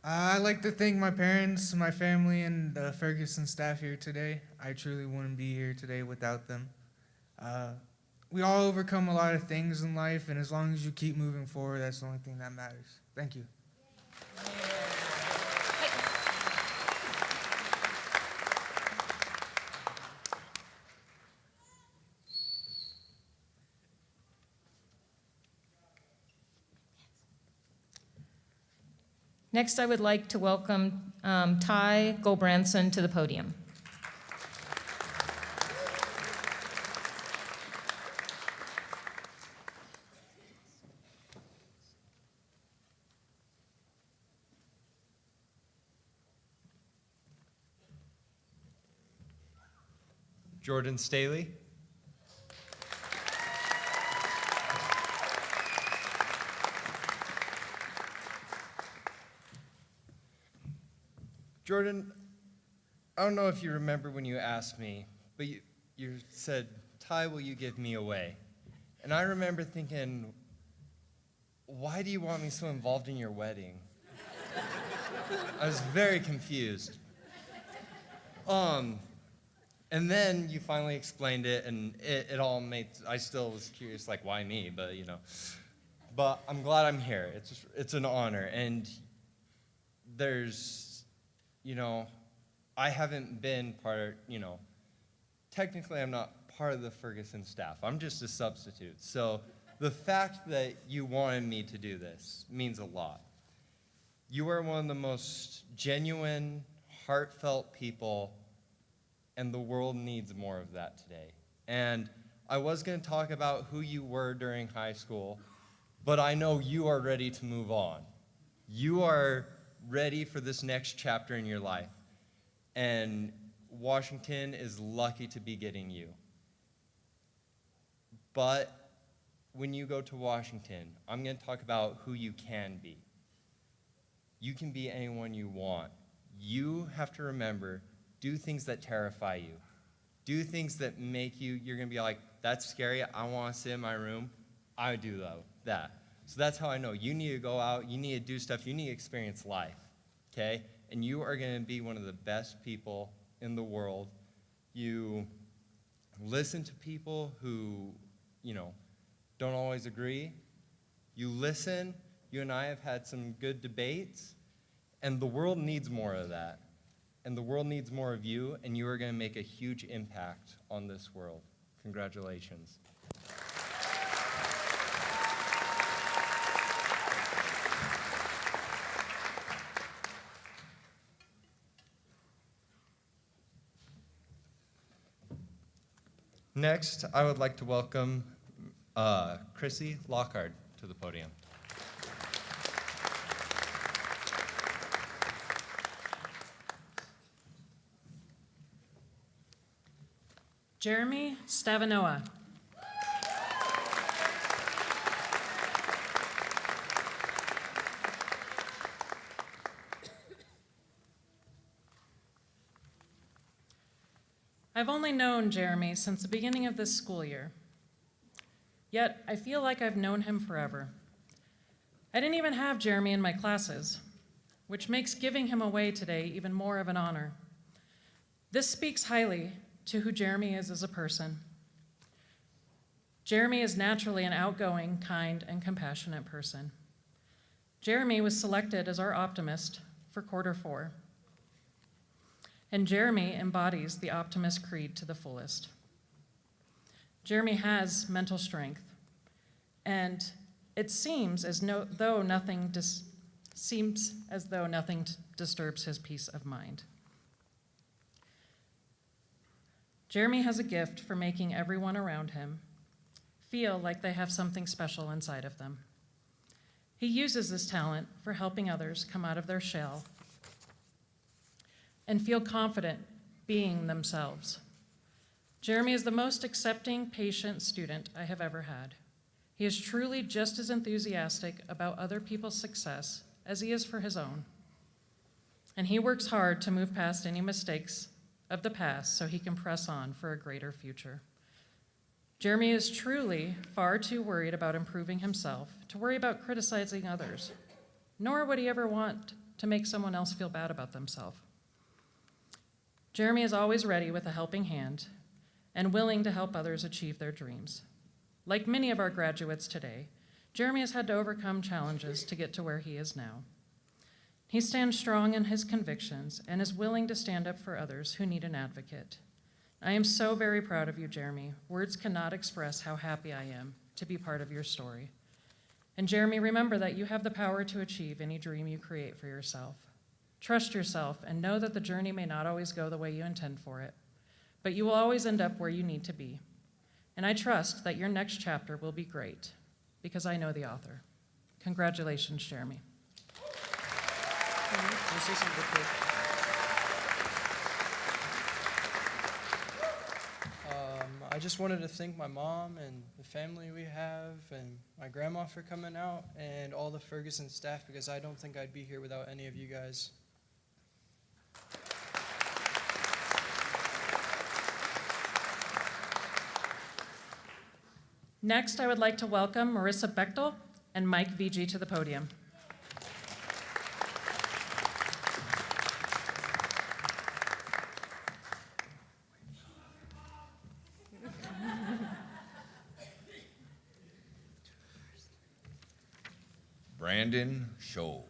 I'd like to thank my parents, my family, and the Ferguson staff here today. I truly wouldn't be here today without them. We all overcome a lot of things in life, and as long as you keep moving forward, that's the only thing that matters. Thank you. Next, I would like to welcome Ty Golbranson to the podium. Jordan Staley. Jordan, I don't know if you remember when you asked me, but you said, "Ty, will you give me away?" And I remember thinking, why do you want me so involved in your wedding? I was very confused. And then you finally explained it, and it all made, I still was curious, like, why me? But, you know. But I'm glad I'm here. It's an honor. And there's, you know, I haven't been part, you know, technically I'm not part of the Ferguson staff. I'm just a substitute. So the fact that you wanted me to do this means a lot. You are one of the most genuine, heartfelt people, and the world needs more of that today. And I was going to talk about who you were during high school, but I know you are ready to move on. You are ready for this next chapter in your life. And Washington is lucky to be getting you. But when you go to Washington, I'm going to talk about who you can be. You can be anyone you want. You have to remember, do things that terrify you. Do things that make you, you're going to be like, that's scary, I want to sit in my room. I do that. So that's how I know. You need to go out, you need to do stuff, you need to experience life, okay? And you are going to be one of the best people in the world. You listen to people who, you know, don't always agree. You listen. You and I have had some good debates, and the world needs more of that. And the world needs more of you, and you are going to make a huge impact on this world. Congratulations. Next, I would like to welcome Chrissy Lockhart to the podium. Jeremy Stavanoa. I've only known Jeremy since the beginning of this school year. Yet, I feel like I've known him forever. I didn't even have Jeremy in my classes, which makes giving him away today even more of an honor. This speaks highly to who Jeremy is as a person. Jeremy is naturally an outgoing, kind, and compassionate person. Jeremy was selected as our optimist for quarter 4. And Jeremy embodies the optimist creed to the fullest. Jeremy has mental strength, and it seems as though nothing disturbs his peace of mind. Jeremy has a gift for making everyone around him feel like they have something special inside of them. He uses this talent for helping others come out of their shell and feel confident being themselves. Jeremy is the most accepting, patient student I have ever had. He is truly just as enthusiastic about other people's success as he is for his own. And he works hard to move past any mistakes of the past so he can press on for a greater future. Jeremy is truly far too worried about improving himself to worry about criticizing others, nor would he ever want to make someone else feel bad about themselves. Jeremy is always ready with a helping hand and willing to help others achieve their dreams. Like many of our graduates today, Jeremy has had to overcome challenges to get to where he is now. He stands strong in his convictions and is willing to stand up for others who need an advocate. I am so very proud of you, Jeremy. Words cannot express how happy I am to be part of your story. And Jeremy, remember that you have the power to achieve any dream you create for yourself. Trust yourself and know that the journey may not always go the way you intend for it, but you will always end up where you need to be. And I trust that your next chapter will be great, because I know the author. Congratulations, Jeremy. I just wanted to thank my mom and the family we have and my grandma for coming out and all the Ferguson staff, because I don't think I'd be here without any of you guys. Next, I would like to welcome Marissa Bechtel and Mike VG to the podium. Brandon Scholl.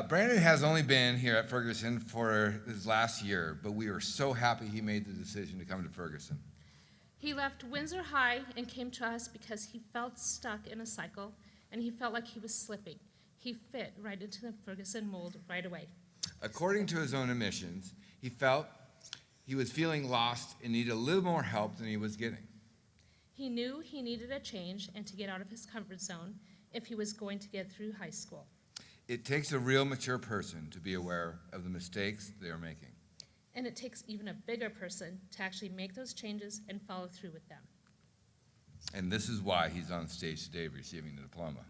Brandon has only been here at Ferguson for his last year, but we are so happy he made the decision to come to Ferguson. He left Windsor High and came to us because he felt stuck in a cycle and he felt like he was slipping. He fit right into the Ferguson mold right away. According to his own admissions, he felt he was feeling lost and needed a little more help than he was getting. He knew he needed a change and to get out of his comfort zone if he was going to get through high school. It takes a real mature person to be aware of the mistakes they are making. And it takes even a bigger person to actually make those changes and follow through with them. And this is why he's on stage today receiving the diploma.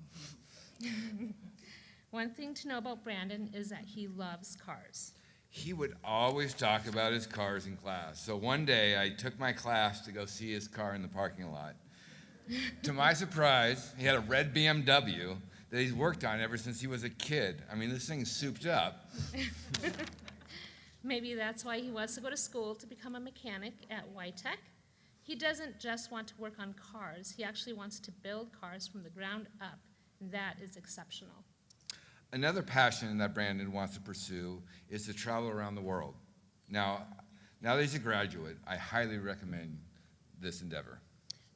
One thing to know about Brandon is that he loves cars. He would always talk about his cars in class. So one day I took my class to go see his car in the parking lot. To my surprise, he had a red BMW that he's worked on ever since he was a kid. I mean, this thing's souped up. Maybe that's why he wants to go to school to become a mechanic at Y-Tech. He doesn't just want to work on cars, he actually wants to build cars from the ground up. That is exceptional. Another passion that Brandon wants to pursue is to travel around the world. Now that he's a graduate, I highly recommend this endeavor.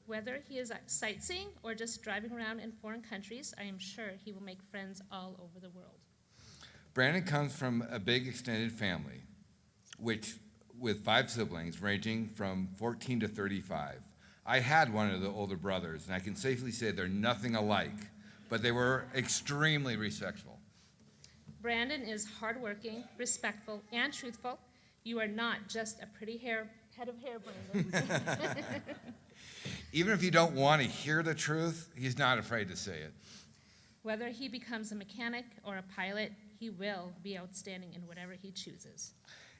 Whether he is sightseeing or just driving around in foreign countries, I am sure he will make friends all over the world. Brandon comes from a big extended family, with 5 siblings ranging from 14 to 35. I had one of the older brothers, and I can safely say they're nothing alike, but they were extremely respectful. Brandon is hardworking, respectful, and truthful. You are not just a pretty head of hair, Brandon. Even if you don't want to hear the truth, he's not afraid to say it. Whether he becomes a mechanic or a pilot, he will be outstanding in whatever he chooses.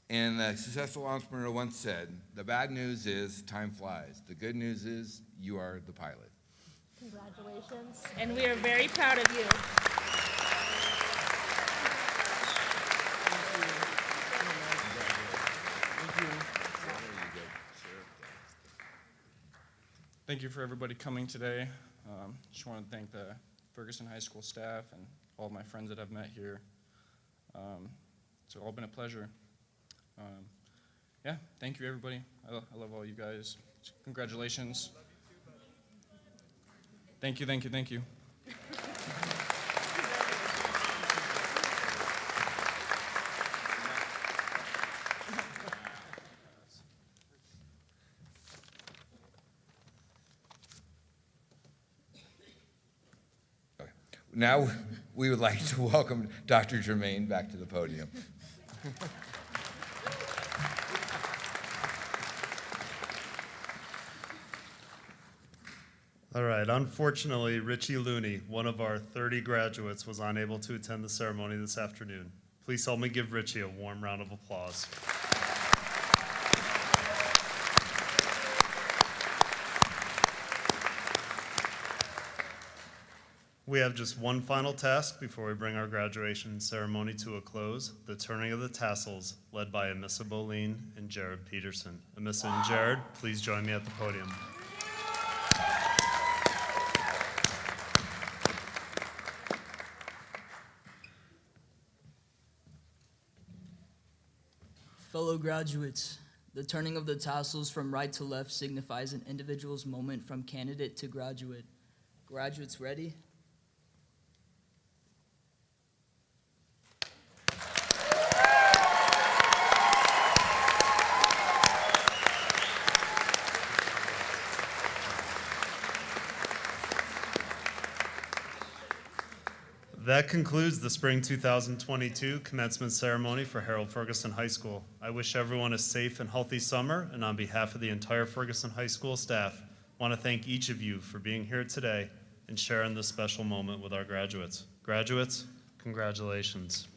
And a successful entrepreneur once said, the bad news is time flies. The good news is you are the pilot. Congratulations, and we are very proud of you. Thank you for everybody coming today. Just want to thank the Ferguson High School staff and all my friends that I've met here. It's all been a pleasure. Yeah, thank you everybody. I love all you guys. Congratulations. Thank you, thank you, thank you. Now we would like to welcome Dr. Germain back to the podium. All right, unfortunately, Richie Looney, one of our 30 graduates, was unable to attend the ceremony this afternoon. Please help me give Richie a warm round of applause. We have just one final task before we bring our graduation ceremony to a close, the turning of the tassels, led by Amissa Boleen and Jared Peterson. Amissa and Jared, please join me at the podium. Fellow graduates, the turning of the tassels from right to left signifies an individual's moment from candidate to graduate. Graduates ready? That concludes the Spring 2022 commencement ceremony for Harold Ferguson High School. I wish everyone a safe and healthy summer, and on behalf of the entire Ferguson High School staff, I want to thank each of you for being here today and sharing this special moment with our graduates. Graduates, congratulations.